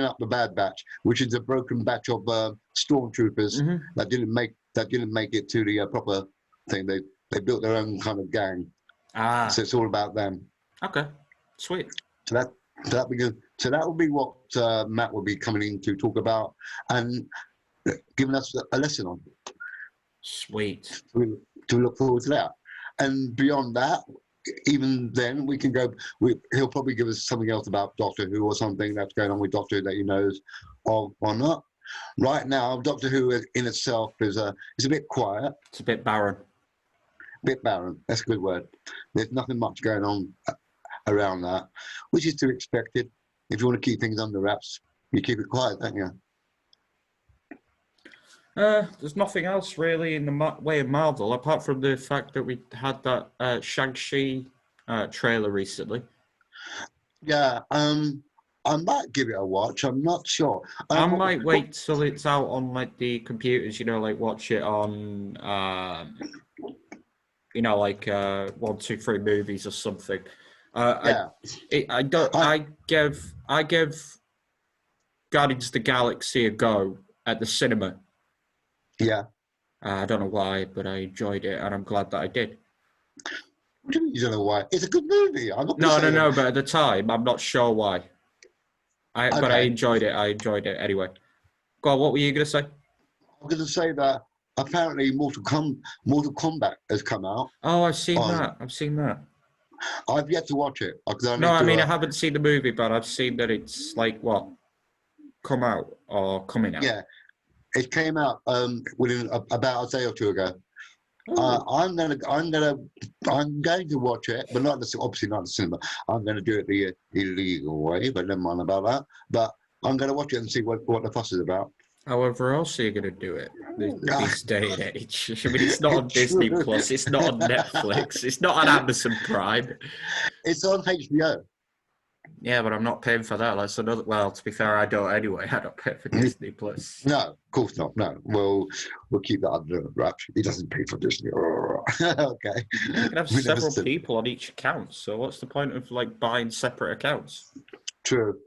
up the Bad Batch, which is a broken batch of stormtroopers that didn't make it to the proper thing. They built their own kind of gang. So it's all about them. Okay, sweet. So that be good. So that will be what Matt will be coming in to talk about and giving us a lesson on. Sweet. To look forward to that, and beyond that. Even then, we can go. He'll probably give us something else about Doctor Who or something that's going on with Doctor Who that he knows of or not. Right now, Doctor Who in itself is a bit quiet. It's a bit barren. Bit barren. That's a good word. There's nothing much going on around that, which is to be expected. If you want to keep things under wraps, you keep it quiet, don't you? There's nothing else really in the way of Marvel, apart from the fact that we had that Shang-Chi trailer recently. Yeah, I might give it a watch. I'm not sure. I might wait till it's out on like the computers, like watch it on, like 1, 2, 3 movies or something. Yeah. I gave Guardians of the Galaxy a go at the cinema. Yeah. I don't know why, but I enjoyed it, and I'm glad that I did. What do you mean you don't know why? It's a good movie. No, but at the time, I'm not sure why. But I enjoyed it. I enjoyed it anyway. Go on, what were you going to say? I'm going to say that apparently Mortal Kombat has come out. Oh, I've seen that. I've yet to watch it. I haven't seen the movie, but I've seen that it's like, what, come out or coming out? Yeah. It came out within about a day or two ago. I'm going to watch it, but obviously not in the cinema. I'm going to do it the illegal way, but never mind about that. But I'm going to watch it and see what the fuss is about. However else are you going to do it this day and age? I mean, it's not on Disney True. Plus, it's not on Netflix, it's not on Amazon Prime. It's on HBO. Yeah, but I'm not paying for that. That's another. Well, to be fair, I don't anyway. I don't pay for Disney Plus. No, of course not. No, we'll keep that under wraps. He doesn't pay for Disney. Okay. You can have several people on each account. So what's the point of like buying separate accounts? True.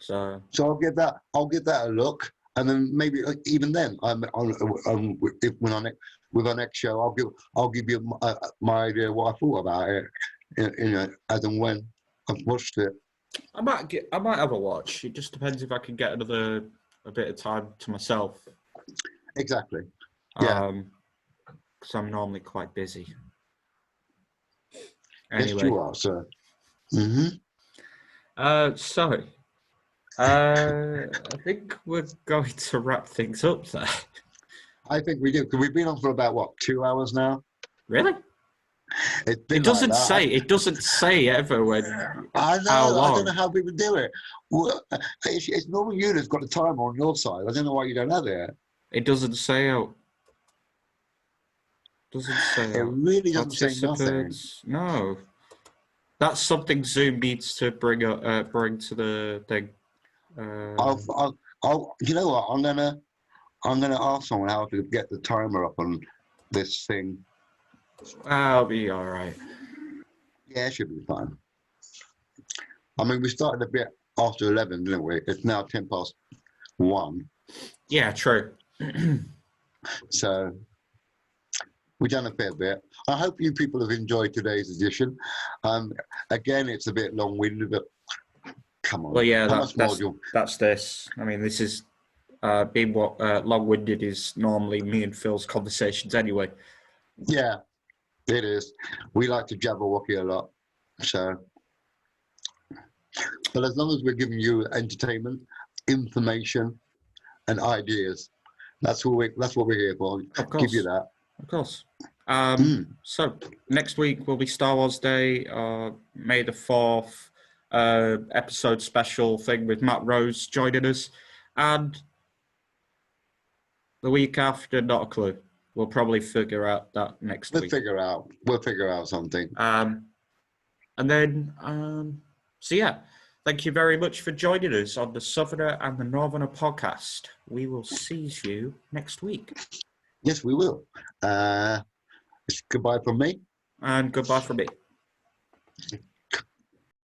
So I'll give that a look, and then maybe even then, with our next show, I'll give you my idea of what I thought about it, as and when I've watched it. I might have a watch. It just depends if I can get a bit of time to myself. Exactly. Yeah. Because I'm normally quite busy. Yes, Anyway. you are, sir. Mm-hmm. So, I think we're going to wrap things up there. I think we do, because we've been on for about, 2 hours now? Really? It's been It doesn't like that. say. It doesn't say ever when. I know. How long. I don't know how people do it. Well, it's normally you that's got the timer on your side. I don't know why you don't have it. It doesn't say out. Doesn't say. It really doesn't say nothing. No, that's something Zoom needs to bring to the thing. I'll. You know what? I'm gonna ask someone how to get the timer up on this thing. I'll be all right. Yeah, it should be fine. I mean, we started a bit after 11, didn't we? It's now 1:10. Yeah, true. So we've done a fair bit. I hope you people have enjoyed today's edition. Again, it's a bit long-winded, but come on. Well, yeah, that's this. I mean, this is being what long-winded is normally me and Phil's conversations anyway. Yeah, it is. We like to jabberwocky a lot. So, but as long as we're giving you entertainment, information, and ideas, that's what we're here for. Of course. Give you that. Of course. So next week will be Star Wars Day, May the 4th, episode special thing with Matt Rose joining us, and the week after, not a clue. We'll probably figure out that next week. We'll figure out something. And then, so yeah, thank you very much for joining us on the Southerner and the Northerner podcast. We will see you next week. Yes, we will. Goodbye from me. And goodbye from me.